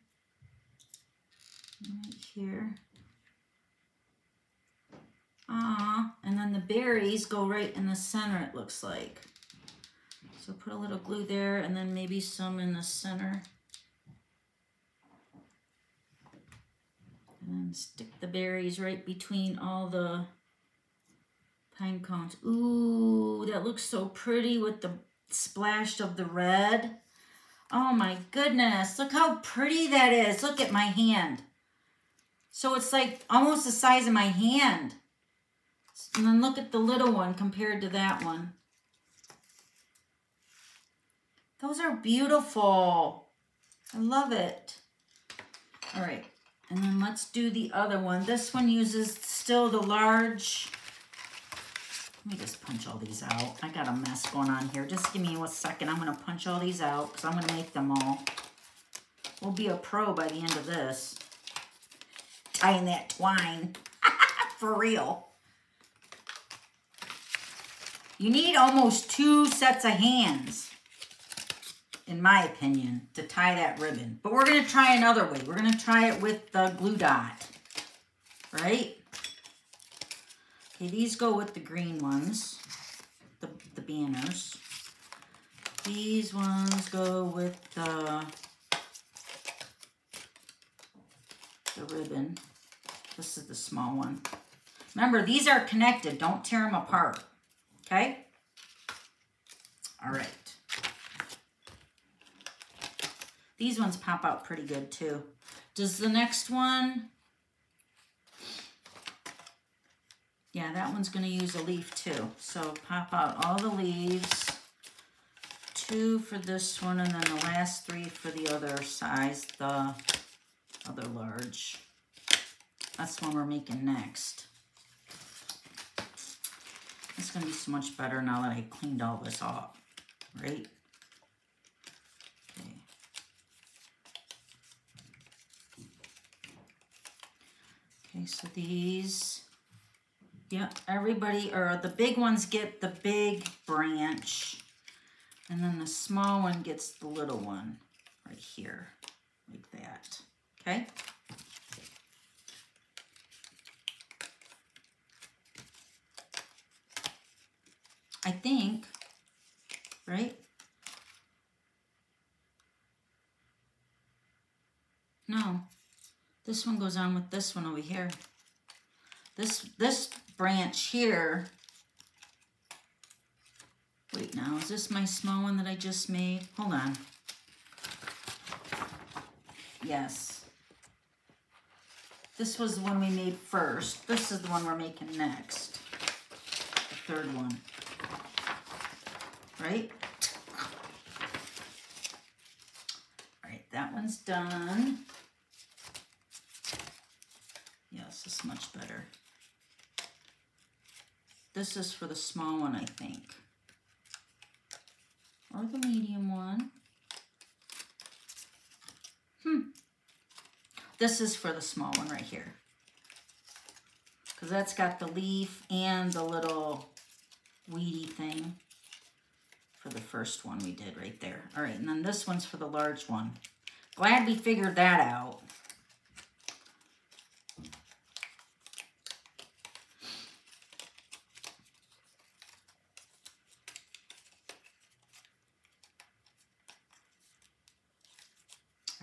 right here. And then the berries go right in the center, it looks like. So put a little glue there and then maybe some in the center. And then stick the berries right between all the pine cones. Ooh, that looks so pretty with the splash of the red. Oh my goodness, look how pretty that is. Look at my hand. So it's like almost the size of my hand. And then look at the little one compared to that one. Those are beautiful. I love it. All right, and then let's do the other one. This one uses still the large. Let me just punch all these out. I got a mess going on here. Just give me a second. I'm going to punch all these out because I'm going to make them all. We'll be a pro by the end of this. Tying that twine. For real. You need almost 2 sets of hands, in my opinion, to tie that ribbon. But we're going to try another way. We're going to try it with the glue dot. Right? Okay, these go with the green ones, the banners. These ones go with the ribbon. This is the small one. Remember, these are connected. Don't tear them apart. Okay? All right. These ones pop out pretty good too. Does the next one... Yeah, that one's going to use a leaf too. So pop out all the leaves. 2 for this one, and then the last 3 for the other size, the other large. That's the one we're making next. It's going to be so much better now that I cleaned all this up, right? Okay. Okay, so these... Yeah, everybody, or the big ones get the big branch, and then the small one gets the little one right here, like that, okay? I think, right? No, this one goes on with this one over here. This branch here, wait now, is this my small one that I just made? Hold on. Yes. This was the one we made first. This is the one we're making next. The third one. Right? All right, that one's done. Yes, it's much better. This is for the small one, I think. Or the medium one. This is for the small one right here. Because that's got the leaf and the little weedy thing for the first one we did right there. All right, and then this one's for the large one. Glad we figured that out.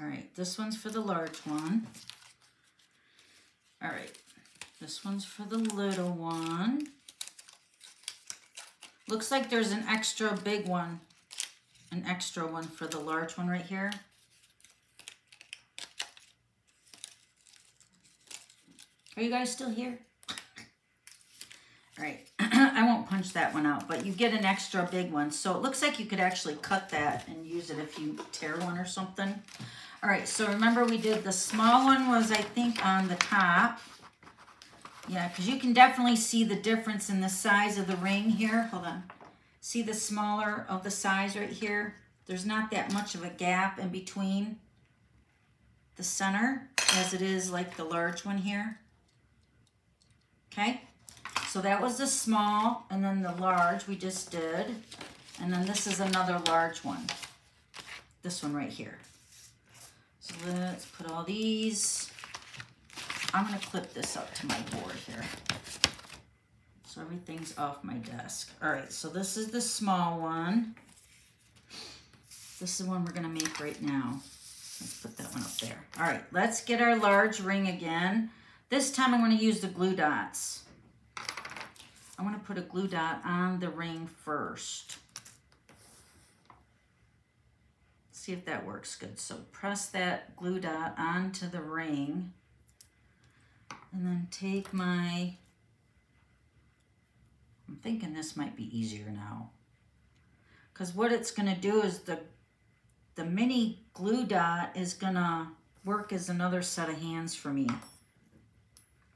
All right, this one's for the large one. All right, this one's for the little one. Looks like there's an extra big one, an extra one for the large one right here. Are you guys still here? All right, I won't punch that one out, but you get an extra big one. So it looks like you could actually cut that and use it if you tear one or something. All right, so remember we did the small one was, I think, on the top. Yeah, because you can definitely see the difference in the size of the ring here. Hold on. See the smaller of the size right here? There's not that much of a gap in between the center as it is like the large one here. Okay, so that was the small, and then the large we just did. And then this is another large one. This one right here. So let's put all these. I'm gonna clip this up to my board here, so everything's off my desk. All right, so this is the small one. This is the one we're gonna make right now. Let's put that one up there. All right, let's get our large ring again. This time I'm gonna use the glue dots. I'm gonna put a glue dot on the ring first. See if that works good. So press that glue dot onto the ring. And then take my, I'm thinking this might be easier now. Because what it's going to do is the mini glue dot is going to work as another set of hands for me.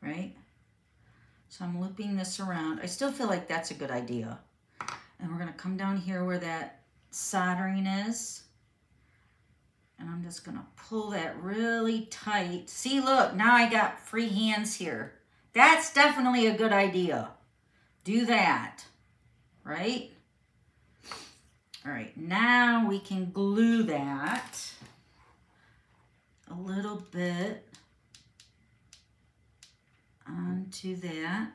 Right? So I'm looping this around. I still feel like that's a good idea. And we're going to come down here where that soldering is. And I'm just gonna pull that really tight. See, look, now I got free hands here. That's definitely a good idea. Do that, right? All right, now we can glue that a little bit onto that.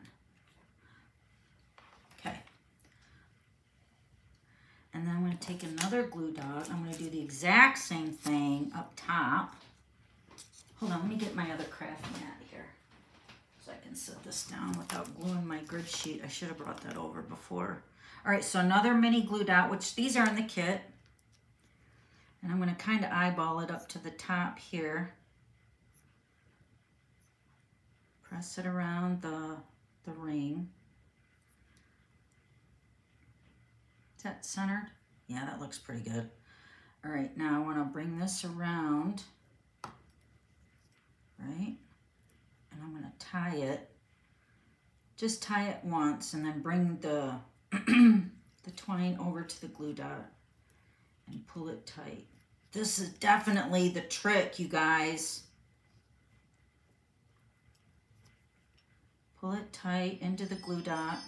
Okay. And then I'm going to take another glue dot. I'm going to do the exact same thing up top. Hold on, let me get my other craft mat here so I can set this down without gluing my grid sheet. I should have brought that over before. All right, so another mini glue dot, which these are in the kit. And I'm going to kind of eyeball it up to the top here. Press it around the ring. Is that centered? Yeah, that looks pretty good. All right, now I want to bring this around, right? And I'm going to tie it. Just tie it once and then bring the, the twine over to the glue dot and pull it tight. This is definitely the trick, you guys. Pull it tight into the glue dot.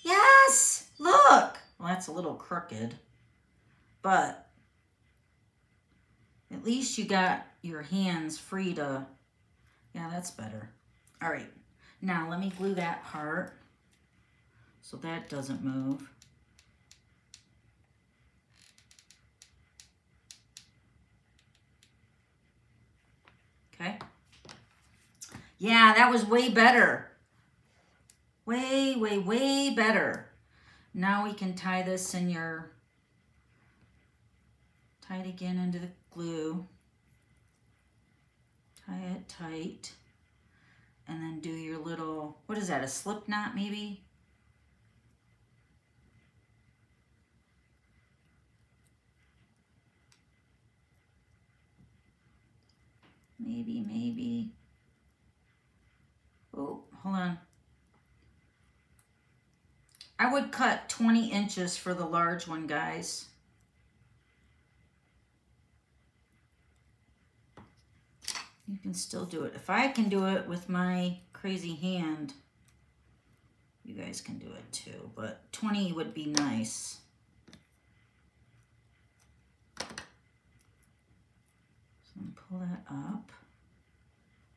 Yes! Look! Well, that's a little crooked, but at least you got your hands free to, yeah, that's better. All right, now let me glue that part so that doesn't move. Okay. Yeah, that was way better. Way, way, way better. Now we can tie this in your, tie it again into the glue. Tie it tight. And then do your little, what is that, a slip knot maybe? Maybe. Oh, hold on. I would cut 20 inches for the large one, guys. You can still do it. If I can do it with my crazy hand, you guys can do it too, but 20 would be nice. So pull that up.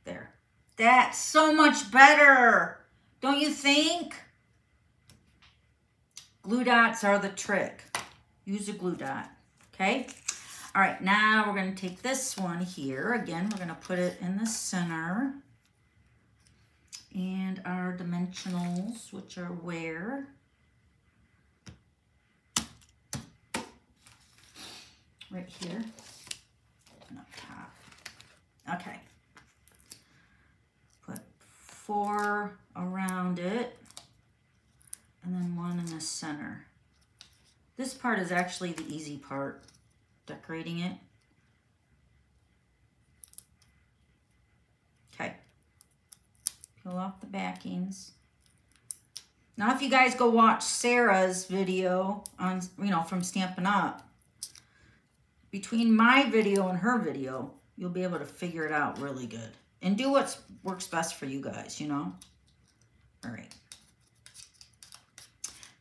There. That's so much better, don't you think? Glue dots are the trick. Use a glue dot, okay? All right, now we're going to take this one here. Again, we're going to put it in the center. And our dimensionals, which are where? Right here and up top. Okay. Put 4 around it. And then 1 in the center. This part is actually the easy part, decorating it. Okay. Peel off the backings. Now, if you guys go watch Sarah's video on, from Stampin' Up, between my video and her video, you'll be able to figure it out really good. And do what works best for you guys, All right.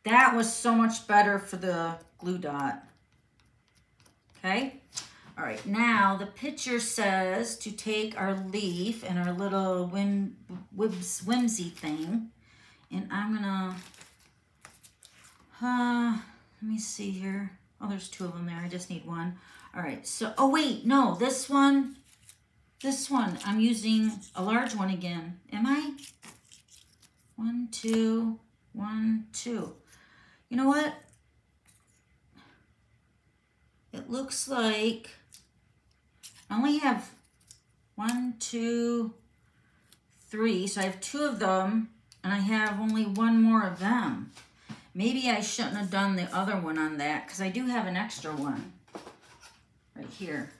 That was so much better for the glue dot. Okay. All right. Now, the picture says to take our leaf and our little whimsy thing. And I'm gonna, let me see here. Oh, there's two of them there. I just need one. All right, so, oh wait, no, this one, I'm using a large one again. Am I? 1, 2, 1, 2. You know what? It looks like I only have 1, 2, 3. So I have 2 of them, and I have only 1 more of them. Maybe I shouldn't have done the other one on that, because I do have an extra one right here.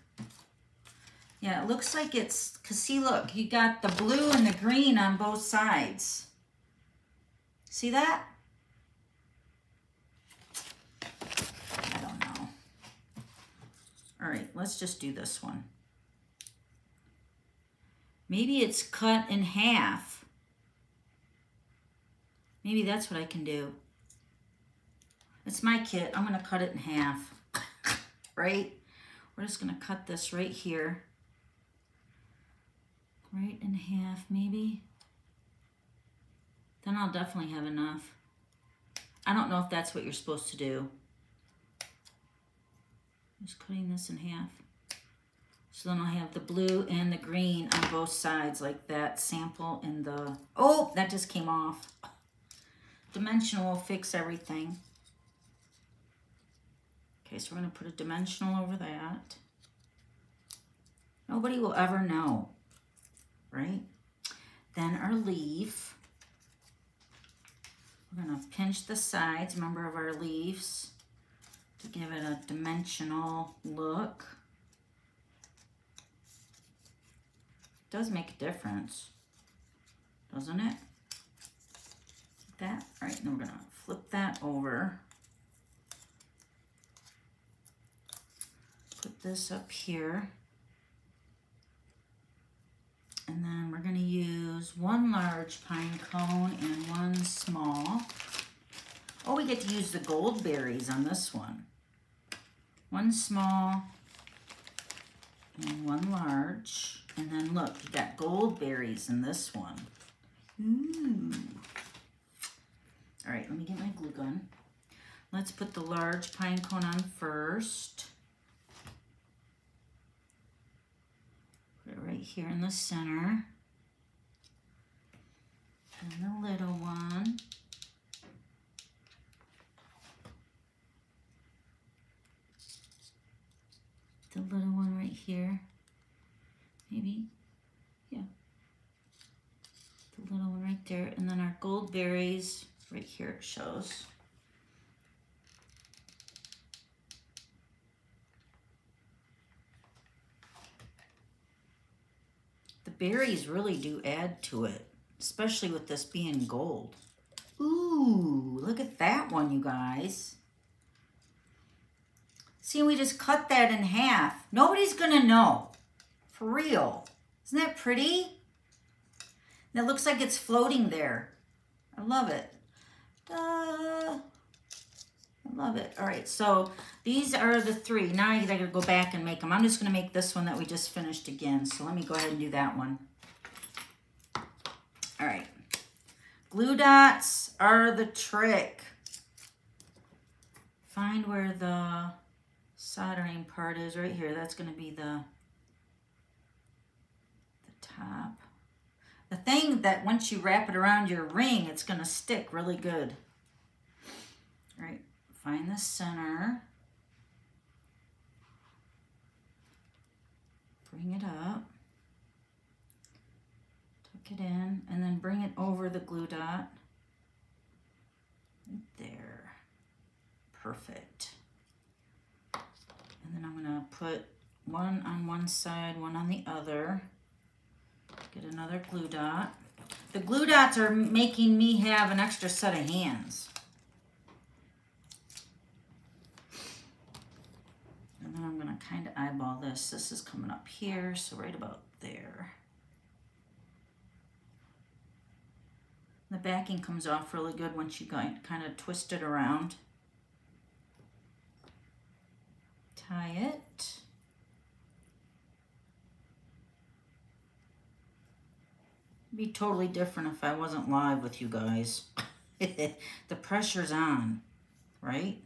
Yeah, it looks like it's, because see, look, you got the blue and the green on both sides. See that? I don't know. All right, let's just do this one. Maybe it's cut in half. Maybe that's what I can do. It's my kit. I'm going to cut it in half. Right? We're just going to cut this right here. Right in half, maybe. Then I'll definitely have enough. I don't know if that's what you're supposed to do. Just cutting this in half. So then I'll have the blue and the green on both sides like that sample in the... Oh, that just came off. Dimensional will fix everything. Okay, so we're going to put a dimensional over that. Nobody will ever know, right? Then our leaf. We're going to pinch the sides, remember, of our leaves to give it a dimensional look. It does make a difference, doesn't it? Like that. All right, now we're going to flip that over. Put this up here. And then we're going to use 1 large pine cone and 1 small. Oh, we get to use the gold berries on this one. 1 small and 1 large. And then look, you got gold berries in this one. Ooh. All right, let me get my glue gun. Let's put the large pine cone on first. Put it right here in the center. And the little one. The little one right here. Maybe, yeah. The little one right there. And then our gold berries right here it shows. The berries really do add to it, especially with this being gold. Ooh, look at that one, you guys. See, we just cut that in half. Nobody's gonna know, for real. Isn't that pretty? And it looks like it's floating there. I love it. I love it. All right, so these are the 3. Now I gotta go back and make them. I'm just gonna make this one that we just finished again. So let me go ahead and do that one. All right. Glue dots are the trick. Find where the soldering part is right here. That's gonna be the top. The thing that once you wrap it around your ring, it's gonna stick really good. All right. Find the center, bring it up, tuck it in, and then bring it over the glue dot. Right there. Perfect. And then I'm going to put 1 on one side, 1 on the other. Get another glue dot. The glue dots are making me have an extra set of hands. And then I'm going to kind of eyeball this. This is coming up here, so right about there. The backing comes off really good once you kind of twist it around. Tie it. It'd be totally different if I wasn't live with you guys. The pressure's on, right?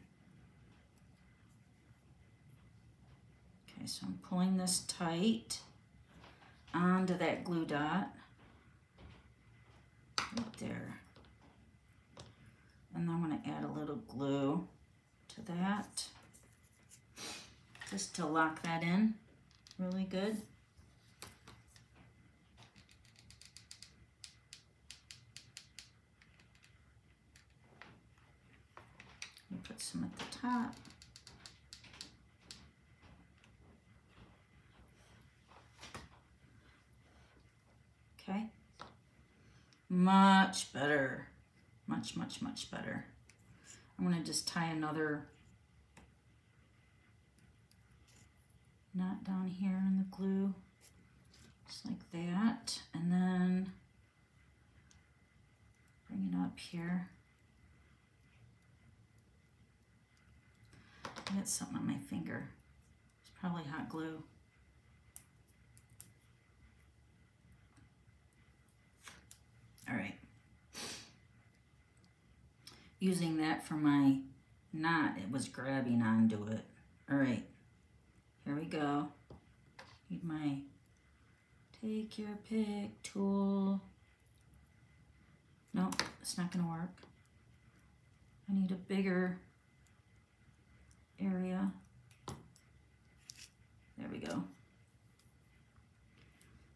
Okay, so I'm pulling this tight onto that glue dot. Right there. And then I'm going to add a little glue to that, just to lock that in really good. Put some at the top. Okay. Much better. Much, much, much better. I'm going to just tie another knot down here in the glue, just like that, and then bring it up here. I got something on my finger. It's probably hot glue. All right. Using that for my knot, it was grabbing onto it. All right, here we go. Need my take your pick tool. Nope, it's not gonna work. I need a bigger area. There we go.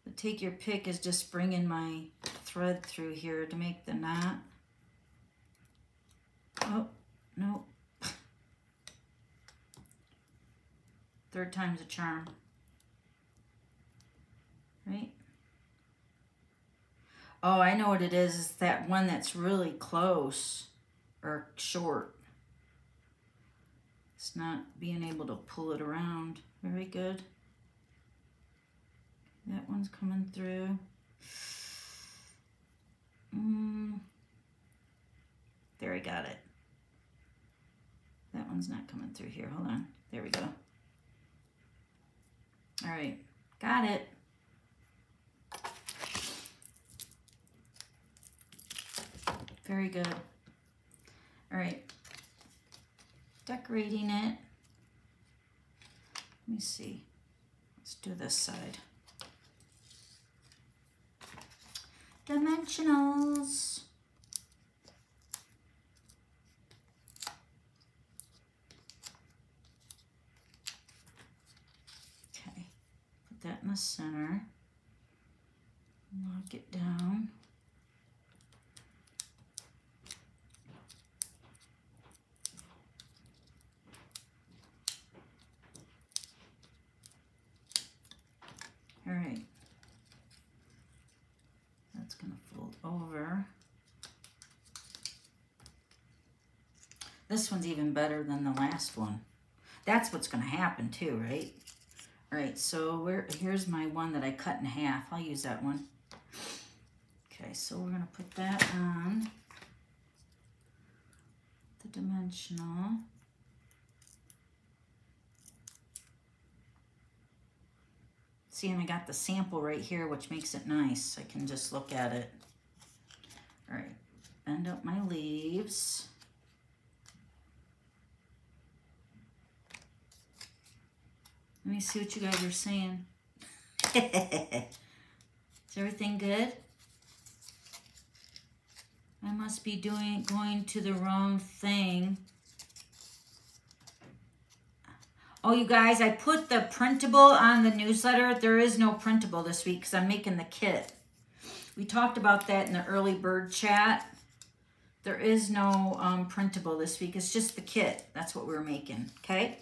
The take your pick is just bringing my thread through here to make the knot. Oh, no. Third time's a charm. Right? Oh, I know what it is. It's that one that's really close or short. It's not being able to pull it around. Very good. That one's coming through. There, I got it. That one's not coming through here. Hold on. There we go. All right. Got it. Very good. All right. Decorating it. Let me see. Let's do this side. Dimensionals. Okay, put that in the center. Lock it down. All right. That's going to fold over. This one's even better than the last one. That's what's going to happen too, right? All right, so here's my one that I cut in half. I'll use that one. Okay, so we're going to put that on the dimensional. See, and I got the sample right here, which makes it nice. I can just look at it. All right, bend up my leaves. Let me see what you guys are saying. Is everything good? I must be going to the wrong thing. Oh, you guys, I put the printable on the newsletter. There is no printable this week because I'm making the kit. We talked about that in the early bird chat. There is no printable this week. It's just the kit. That's what we're making, okay?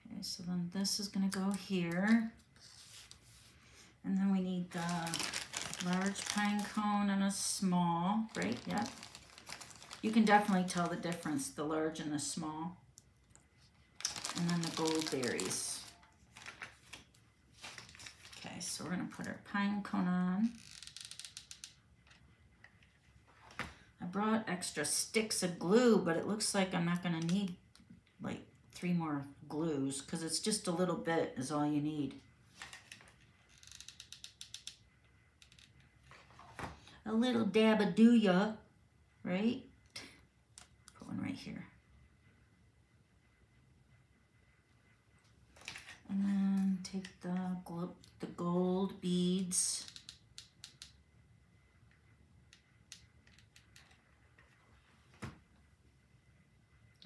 Okay, so then this is going to go here. And then we need the Large pine cone and a small, right? Yep. You can definitely tell the difference, the large and the small. And then the gold berries. Okay, so we're going to put our pine cone on. I brought extra sticks of glue, but it looks like I'm not going to need like 3 more glues because it's just a little bit is all you need. A little dab of do-ya, right? Put one right here. And then take the gold beads.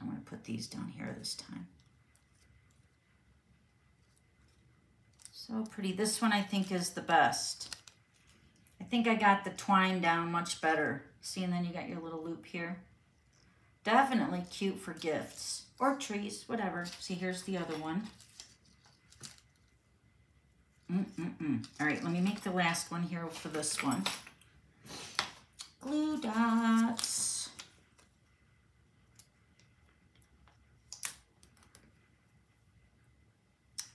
I'm going to put these down here this time. So pretty. This one I think is the best. I think I got the twine down much better. See, and then you got your little loop here. Definitely cute for gifts or trees, whatever. See, here's the other one. All right, let me make the last one here for this one. Glue dots.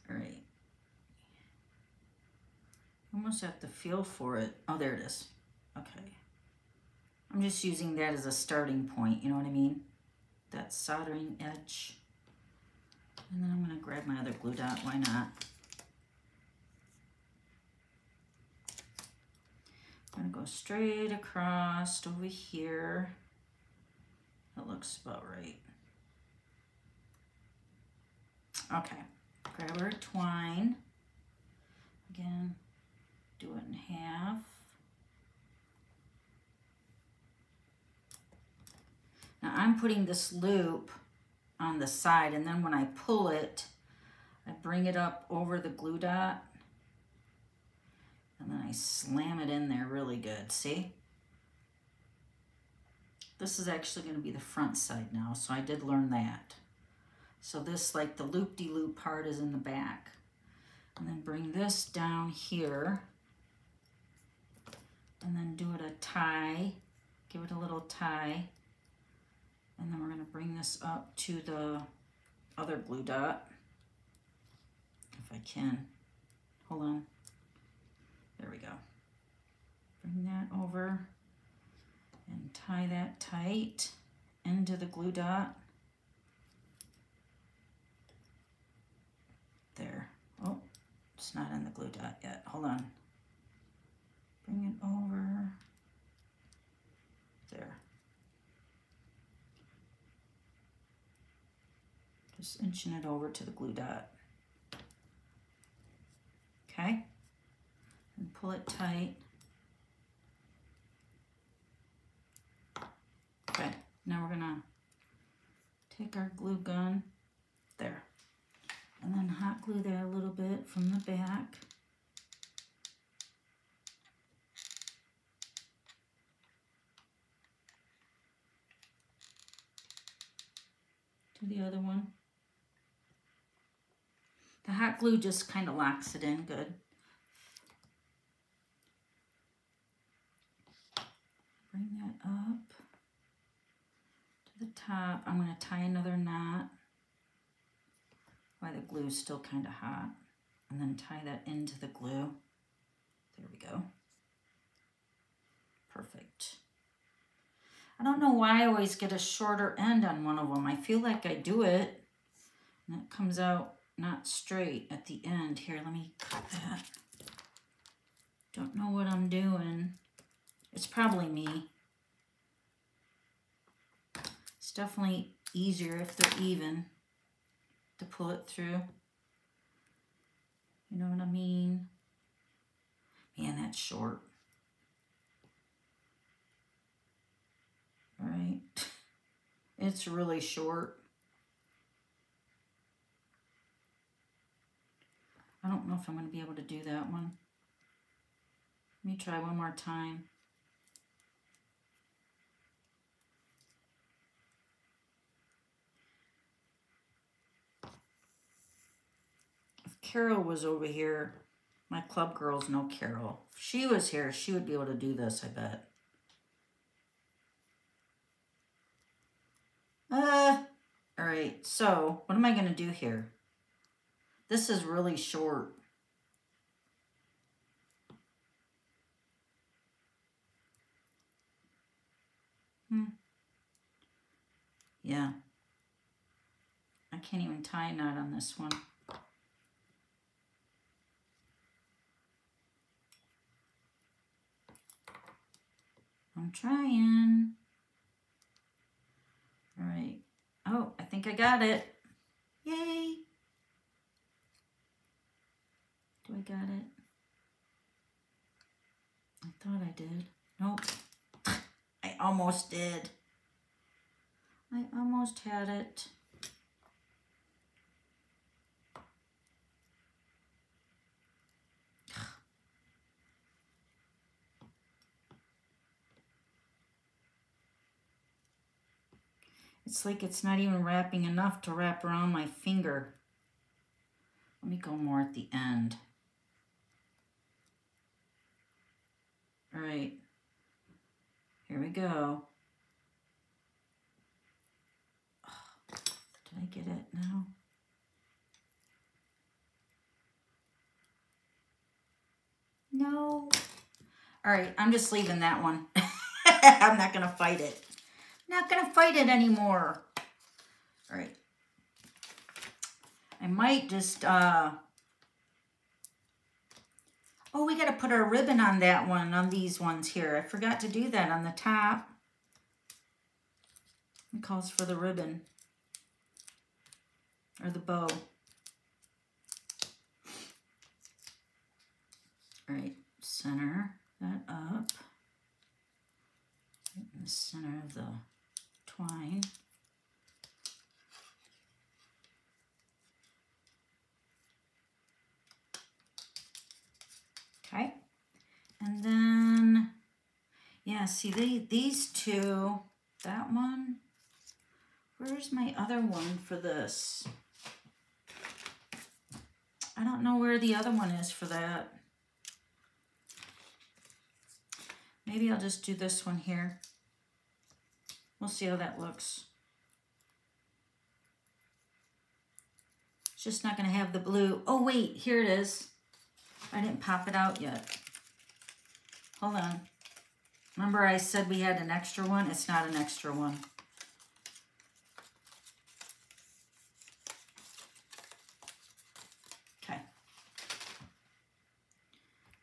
All right. Almost have to feel for it. Oh, there it is. Okay. I'm just using that as a starting point, you know what I mean? That soldering edge. And then I'm going to grab my other glue dot. Why not? I'm going to go straight across over here. That looks about right. Okay. Grab our twine. Again, do it in half. Now I'm putting this loop on the side, and then when I pull it, I bring it up over the glue dot. And then I slam it in there really good, see? This is actually going to be the front side now, so I did learn that. So this, like the loop-de-loop part is in the back. And then bring this down here. And then do it a tie. Give it a little tie. And then we're going to bring this up to the other glue dot. If I can. Hold on. There we go. Bring that over and tie that tight into the glue dot. There. Oh, it's not in the glue dot yet. Hold on. Bring it over. There. Just inching it over to the glue dot. Okay. And pull it tight. Okay, now we're gonna take our glue gun, there, and then hot glue there a little bit from the back. Do the other one. The hot glue just kind of locks it in good. Bring that up to the top. I'm going to tie another knot while the glue is still kind of hot, and then tie that into the glue. There we go. Perfect. I don't know why I always get a shorter end on one of them. I feel like I do it, and it comes out not straight at the end. Here, let me cut that. Don't know what I'm doing. It's probably me. It's definitely easier if they're even to pull it through. You know what I mean? Man, that's short. All right. It's really short. I don't know if I'm going to be able to do that one. Let me try one more time. If Carol was over here, My club girls know Carol. If she was here, she would be able to do this, I bet. All right, so what am I going to do here? This is really short. Yeah. I can't even tie a knot on this one. I'm trying. All right. Oh, I think I got it. Yay. Do I got it? I thought I did. Nope. I almost did. I almost had it. It's like it's not even wrapping enough to wrap around my finger. Let me go more at the end. All right, here we go. Oh, did I get it now? No. All right, I'm just leaving that one. I'm not gonna fight it. Not gonna fight it anymore. All right. I might just, oh, we gotta put our ribbon on that one, on these ones here. I forgot to do that on the top. It calls for the ribbon. Or the bow. All right, center that up. Right in the center of the twine. Okay, and then, yeah, see these two, that one, where's my other one for this? I don't know where the other one is for that. Maybe I'll just do this one here. We'll see how that looks. It's just not gonna have the blue. Oh wait, here it is. I didn't pop it out yet. Hold on. Remember I said we had an extra one? It's not an extra one. Okay.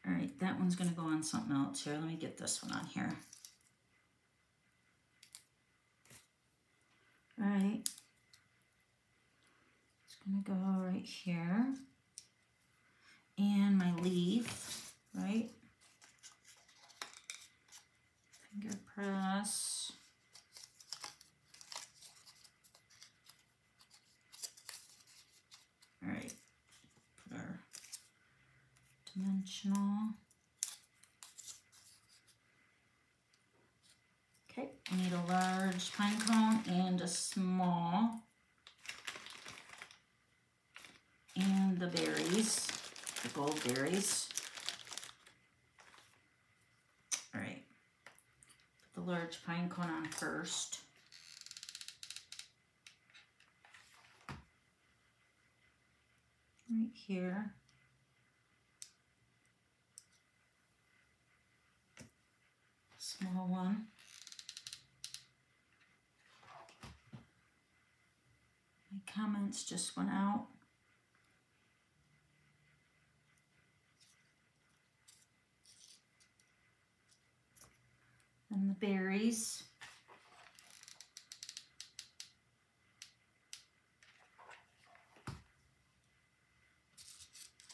All right, that one's gonna go on something else here. Let me get this one on here. All right. It's gonna go right here. And my leaf, right? Finger press. All right, put our dimensional. Okay, I need a large pine cone and a small. And the berries. The gold berries. All right, put the large pine cone on first. Right here. Small one. My comments just went out. And the berries.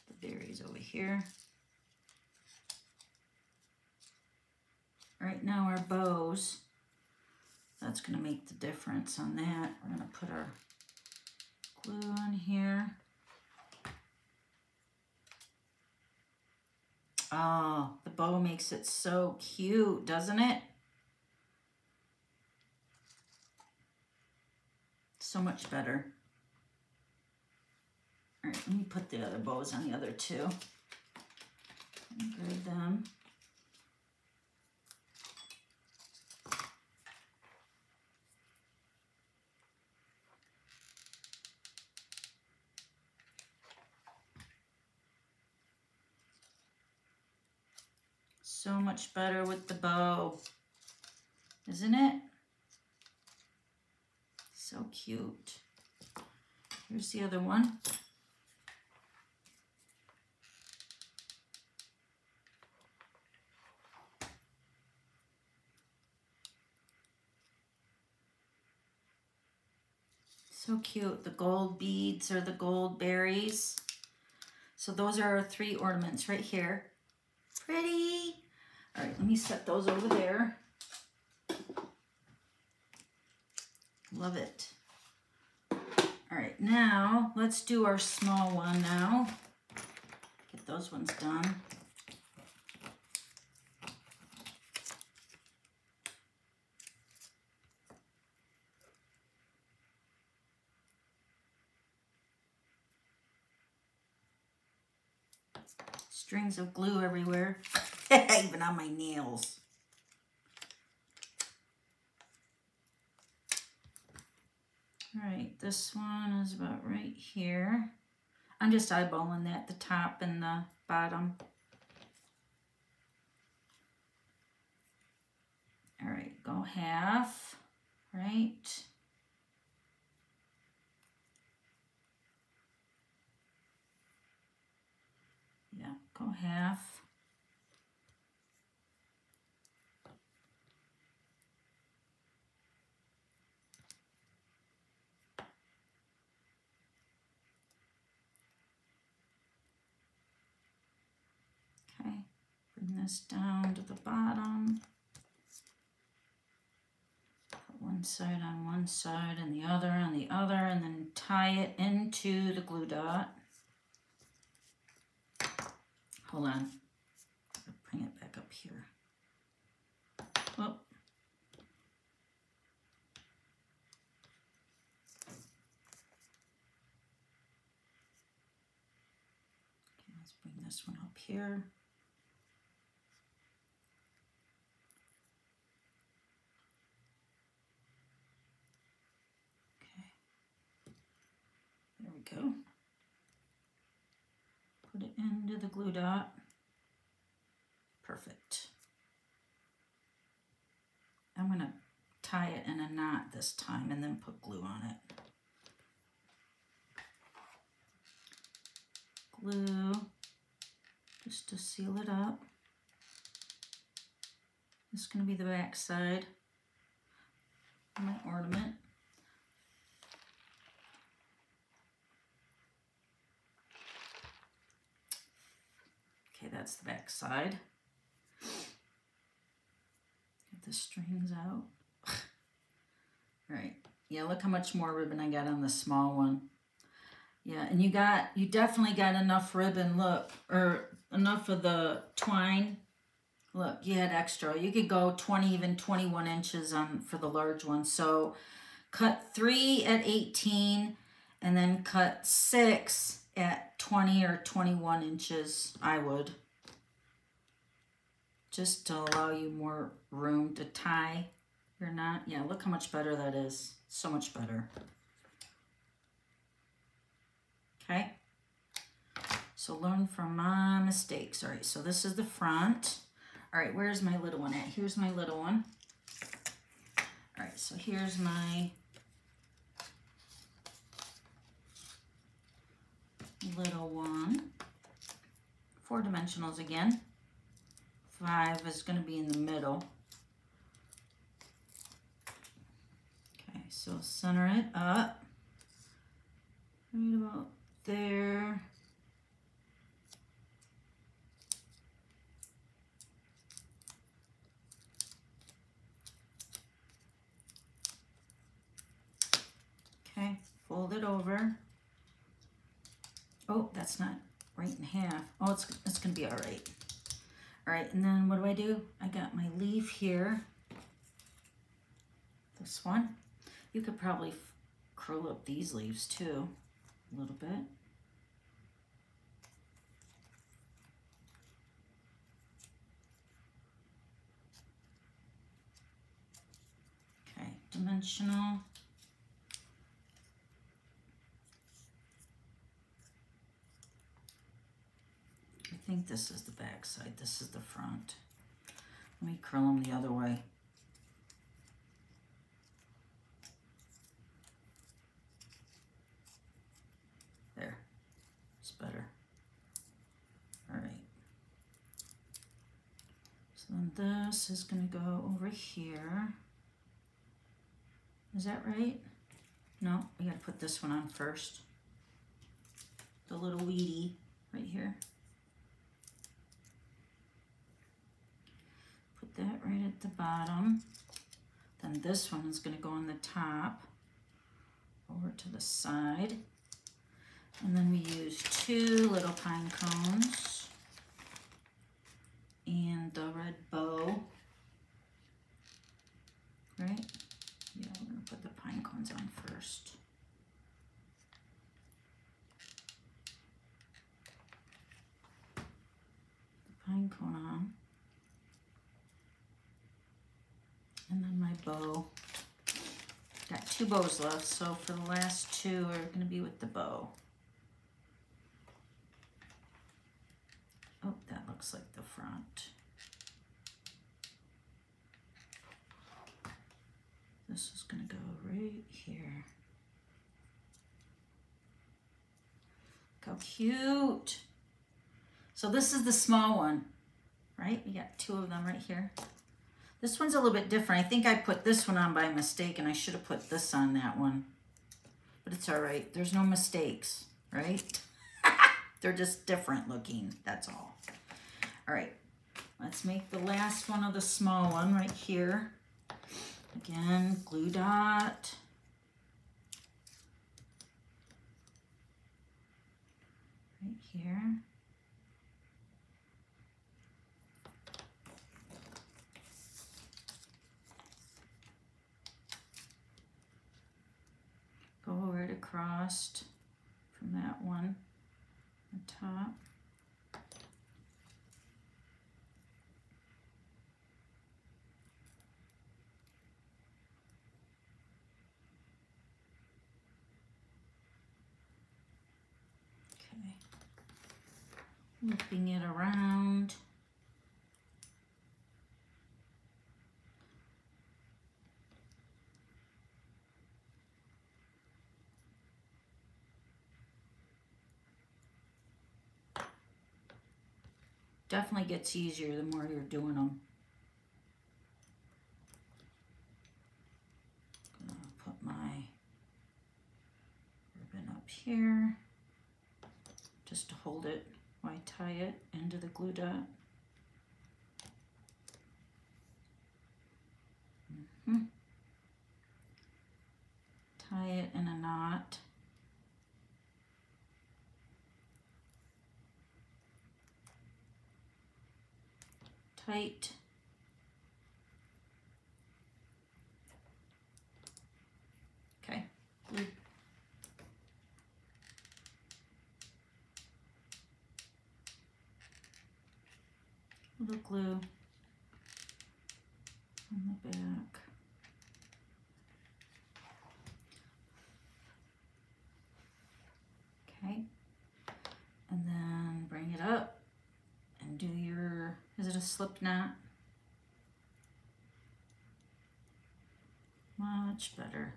The berries over here. Right now our bows, that's going to make the difference on that. We're going to put our glue on here. Oh, the bow makes it so cute, doesn't it? So much better. All right, let me put the other bows on the other two. Grab them. So much better with the bow, isn't it? So cute. Here's the other one. So cute. The gold beads or the gold berries. So those are our 3 ornaments right here. Pretty. All right, let me set those over there. Love it. All right, now let's do our small one now. Get those ones done. Strings of glue everywhere, even on my nails. All right, this one is about right here. I'm just eyeballing that, the top and the bottom. All right, go half, right? Yeah, go half. Okay, bring this down to the bottom. Put one side on one side and the other on the other, and then tie it into the glue dot. Hold on, I'll bring it back up here. Oh. Okay, let's bring this one up here. Okay, there we go. Put it into the glue dot. Perfect. I'm going to tie it in a knot this time and then put glue on it. Glue just to seal it up. This is going to be the back side of my ornament. Okay, that's the back side. Get the strings out. All right. Yeah, look how much more ribbon I got on the small one. Yeah, and you definitely got enough ribbon, look, or enough of the twine. Look, you had extra. You could go 20, even 21 inches on for the large one. So cut 3 at 18 and then cut 6 at 20 or 21 inches, I would. Just to allow you more room to tie your knot. Yeah, look how much better that is. So much better. Okay. So learn from my mistakes. All right, so this is the front. All right, where's my little one at? Here's my little one. All right, so here's my little one. 4 dimensionals again. 5 is going to be in the middle. Okay, so center it up. Right about there. Okay, fold it over. Oh, that's not right in half. Oh, it's going to be all right. All right, and then what do? I got my leaf here. This one. You could probably curl up these leaves too, a little bit. dimensional. I think this is the back side, this is the front. Let me curl them the other way. There, it's better. All right. So then this is gonna go over here. Is that right? No, we gotta put this one on first. The little weedy right here. Put that right at the bottom. Then this one is gonna go on the top, over to the side. And then we use 2 little pine cones and the red bow, right? Yeah, we're gonna put the pine cones on first. The pine cone on. And then my bow. Got 2 bows left, so for the last 2 are gonna be with the bow. Oh, that looks like the front. This is gonna go right here. Look how cute. So this is the small one, right? We got 2 of them right here. This one's a little bit different. I think I put this one on by mistake and I should have put this on that one. But it's all right. There's no mistakes, right? They're just different looking, that's all. All right, let's make the last one of the small one right here. Again, glue dot. Right here. Go right across from that one. The top. Okay. Looping it around. Definitely gets easier the more you're doing them. Gonna put my ribbon up here just to hold it while I tie it into the glue dot. Tie it in a knot. Tight. Okay. Glue. Little glue on the back. Okay. And then bring it up and do your, is it a slip knot? Much better.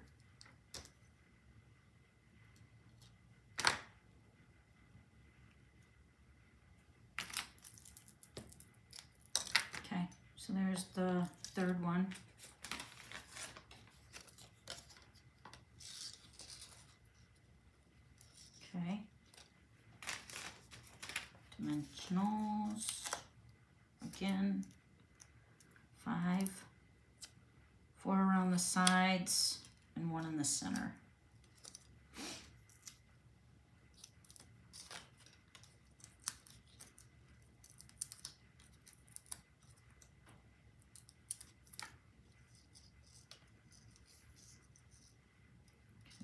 Okay, so there's the third one. Okay. Dimensionals. Again, 5. 4 around the sides and 1 in the center.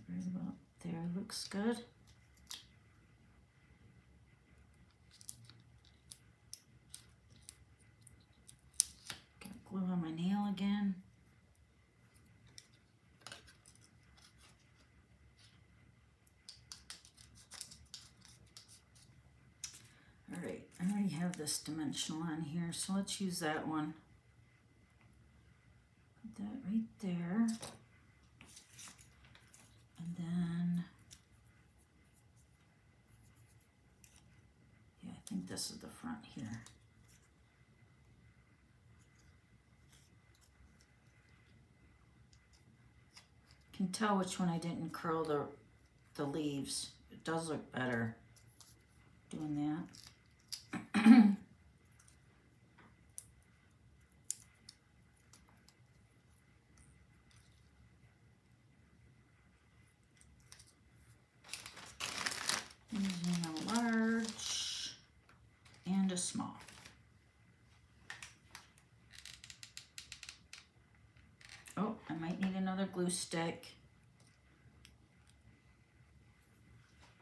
Right about there looks good. Got glue on my nail again. already have this dimensional on here, so let's use that one. Put that right there. And then, yeah, I think this is the front here. You can tell which one I didn't curl the leaves. It does look better doing that. Using a large and a small. Oh, I might need another glue stick.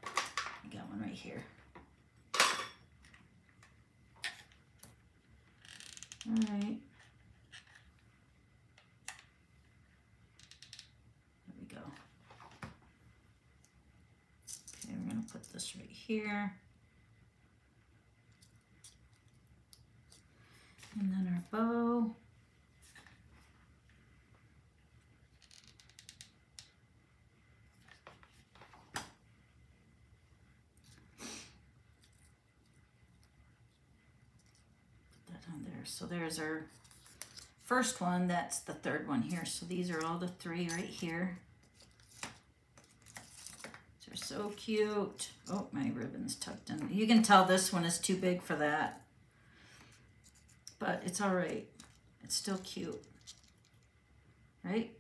I got one right here. All right. There we go. Okay, we're going to put this right here. And then our bow. So there's our first one, that's the third one here. So these are all the three right here. They're so cute. Oh, my ribbon's tucked in. You can tell this one is too big for that, but it's all right. It's still cute, right?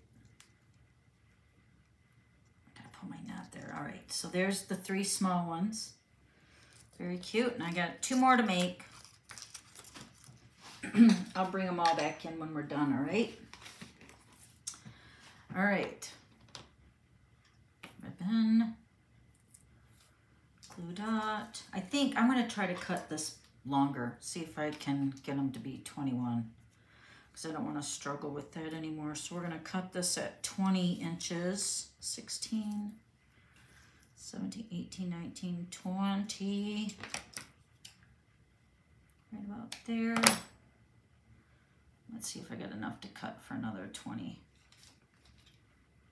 I gotta put my knot there. All right, so there's the three small ones. Very cute, and I got two more to make. I'll bring them all back in when we're done, all right? All right. Ribbon. Glue dot. I think I'm going to try to cut this longer, see if I can get them to be 21, because I don't want to struggle with that anymore. So we're going to cut this at 20 inches. 16, 17, 18, 19, 20. Right about there. Let's see if I got enough to cut for another 20.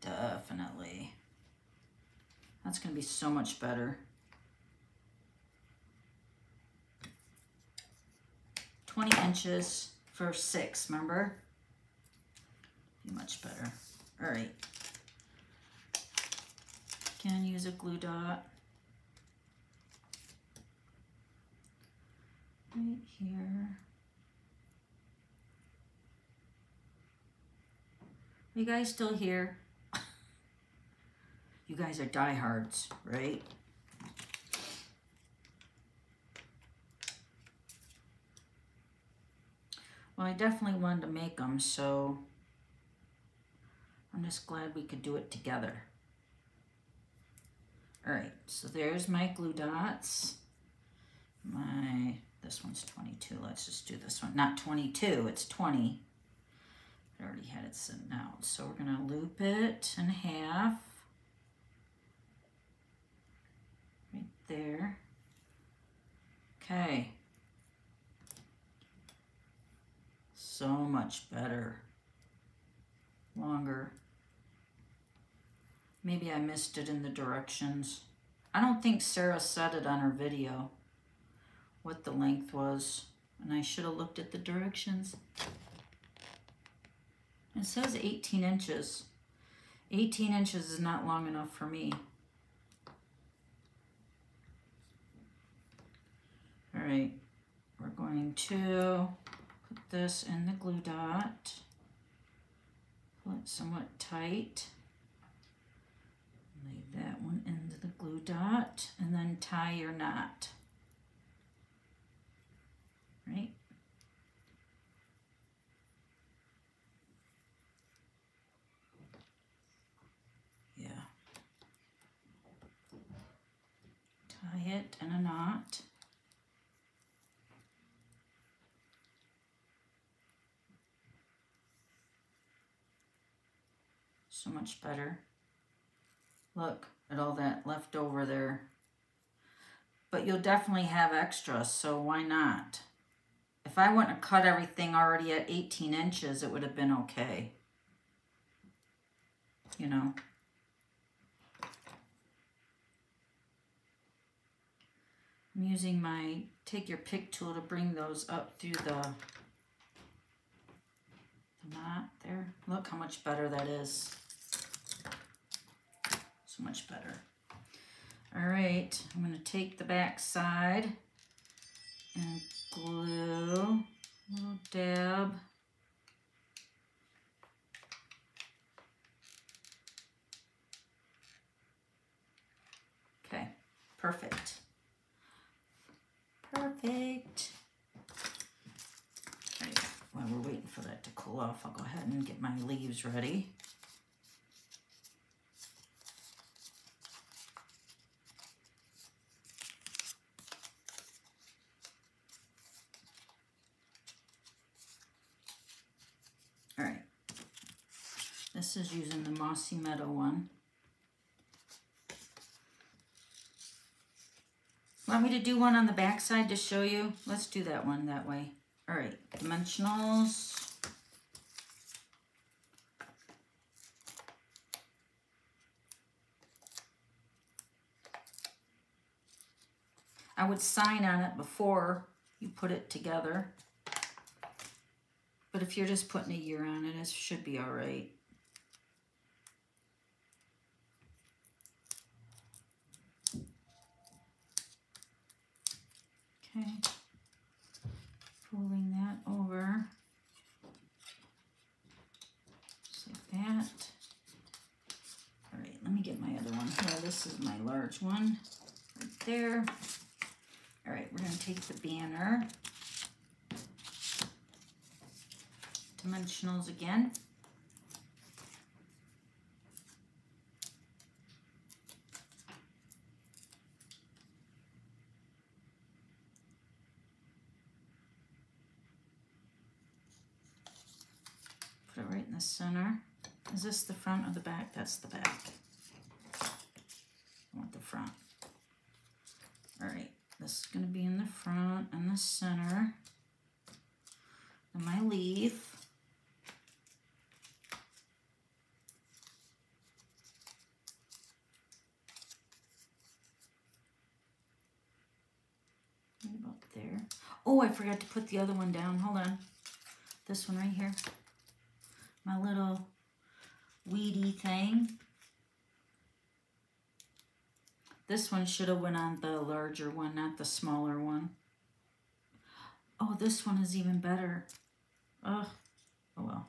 Definitely. That's going to be so much better. 20 inches for 6, remember? Be much better. All right. Again, use a glue dot. Right here. Are you guys still here? You guys are diehards, right? Well, I definitely wanted to make them, so I'm just glad we could do it together. All right, so there's my glue dots. This one's 22. Let's just do this one. Not 22, it's 20. I already had it sitting out. So we're going to loop it in half. Right there. Okay. So much better. Longer. Maybe I missed it in the directions. I don't think Sarah said it on her video, what the length was. And I should have looked at the directions. It says 18 inches. 18 inches is not long enough for me. All right, we're going to put this in the glue dot. Pull it somewhat tight. Lay that one into the glue dot and then tie your knot. Right? Yeah. Tie it in a knot. So much better. Look at all that left over there. but you'll definitely have extras, so why not? If I wouldn't have cut everything already at 18 inches, it would have been okay. You know. I'm using my take your pick tool to bring those up through the knot there. Look how much better that is. So much better. All right, I'm going to take the back side and glue a little dab. Okay, perfect. Perfect. Right, while we're waiting for that to cool off, I'll go ahead and get my leaves ready. All right, this is using the Mossy Meadow one. Want me to do one on the back side to show you? Let's do that one that way. All right, dimensionals. I would sign on it before you put it together. But if you're just putting a year on it, it should be all right. Okay, folding that over, just like that. All right, let me get my other one here. This is my large one right there. All right, we're gonna take the banner, dimensionals again. Put it right in the center. Is this the front or the back? That's the back. I want the front. All right, this is gonna be in the front and the center. And my leaf. Right about there. Oh, I forgot to put the other one down. Hold on. This one right here. My little weedy thing. This one should have went on the larger one, not the smaller one. Oh, this one is even better. Oh well.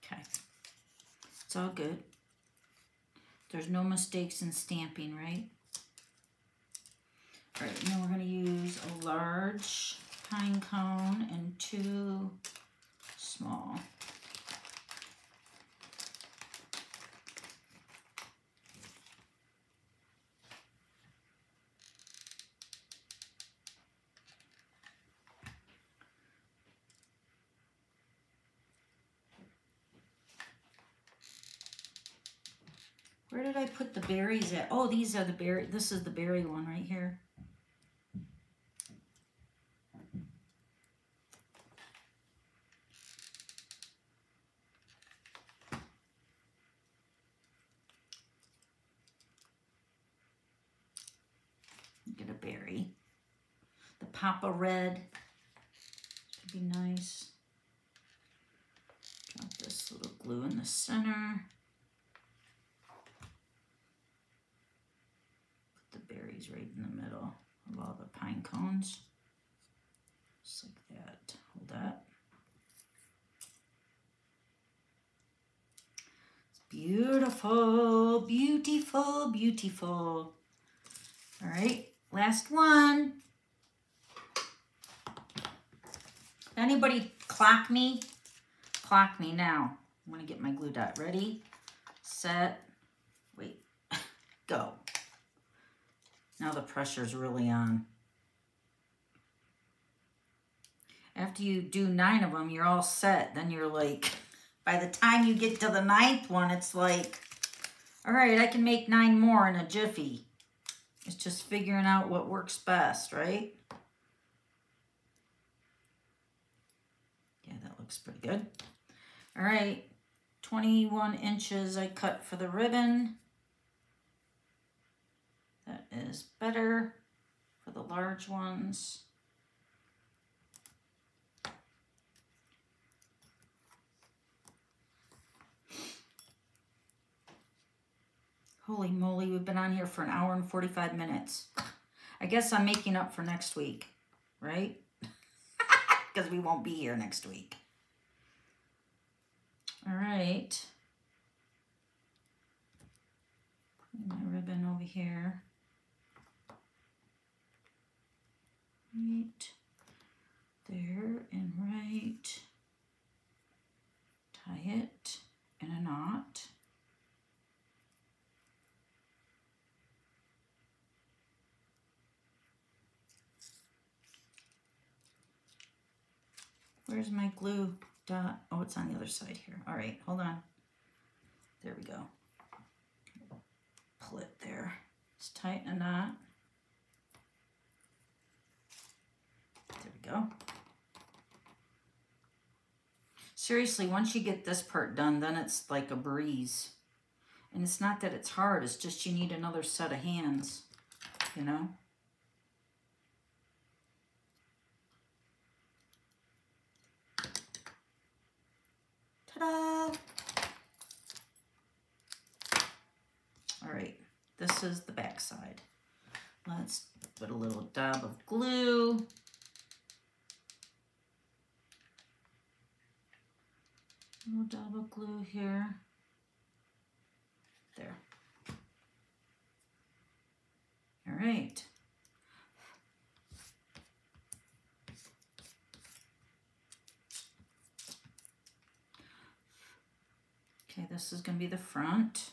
Okay. It's all good. There's no mistakes in stamping, right? All right, now we're going to use a large pine cone and 2 small. Where did I put the berries at? Oh, these are the berry. This is the berry one right here. Get a berry. The Papa Red should be nice. Drop this little glue in the center. Put the berries right in the middle of all the pine cones. Just like that. Hold that. It's beautiful, beautiful, beautiful. All right. Last one. Anybody clock me? Clock me now. I'm going to get my glue dot ready, set, wait, go. Now the pressure's really on. After you do 9 of them, you're all set. Then you're like, by the time you get to the 9th one, it's like, all right, I can make 9 more in a jiffy. It's just figuring out what works best, right? Yeah, that looks pretty good. All right, 21 inches I cut for the ribbon. That is better for the large ones. Holy moly, we've been on here for an hour and 45 minutes. I guess I'm making up for next week, right? Because we won't be here next week. All right. Put my ribbon over here. Right there and right. Tie it in a knot. Where's my glue dot? Oh, it's on the other side here. All right, hold on. There we go. Pull it there. Just tighten a knot. There we go. Seriously, once you get this part done, then it's like a breeze. And it's not that it's hard, it's just you need another set of hands, you know? Ta-da! All right, this is the back side. Let's put a little dab of glue. A little dab of glue here. There. All right. Okay, this is going to be the front.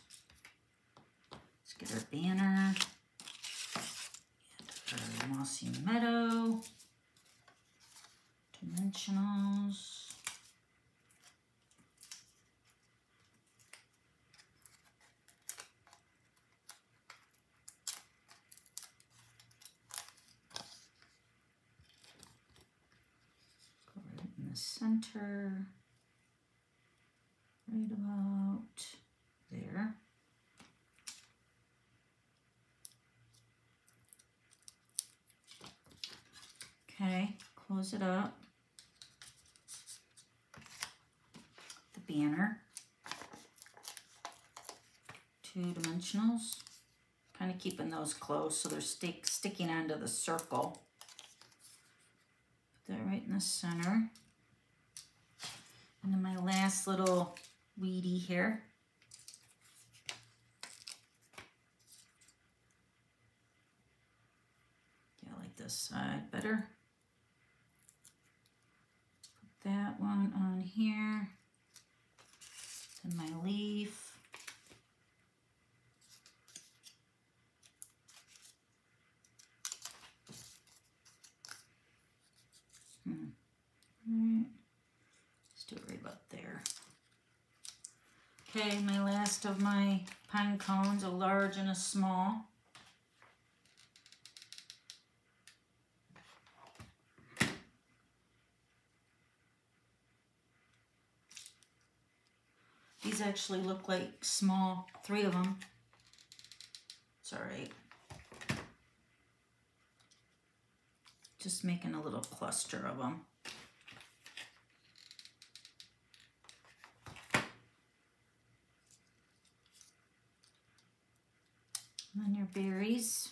Let's get our banner and our mossy meadow, dimensionals. Go right in the center. Right about there. Okay, close it up. The banner. 2 dimensionals. Kind of keeping those close so they're sticking onto the circle. Put that right in the center. And then my last little weedy here. Yeah, I like this side better. Put that one on here. Then my leaf. Right. Let's do it right about there. Okay, my last of my pine cones, a large and a small. These actually look like small, 3 of them. It's all right. Just making a little cluster of them. And then your berries.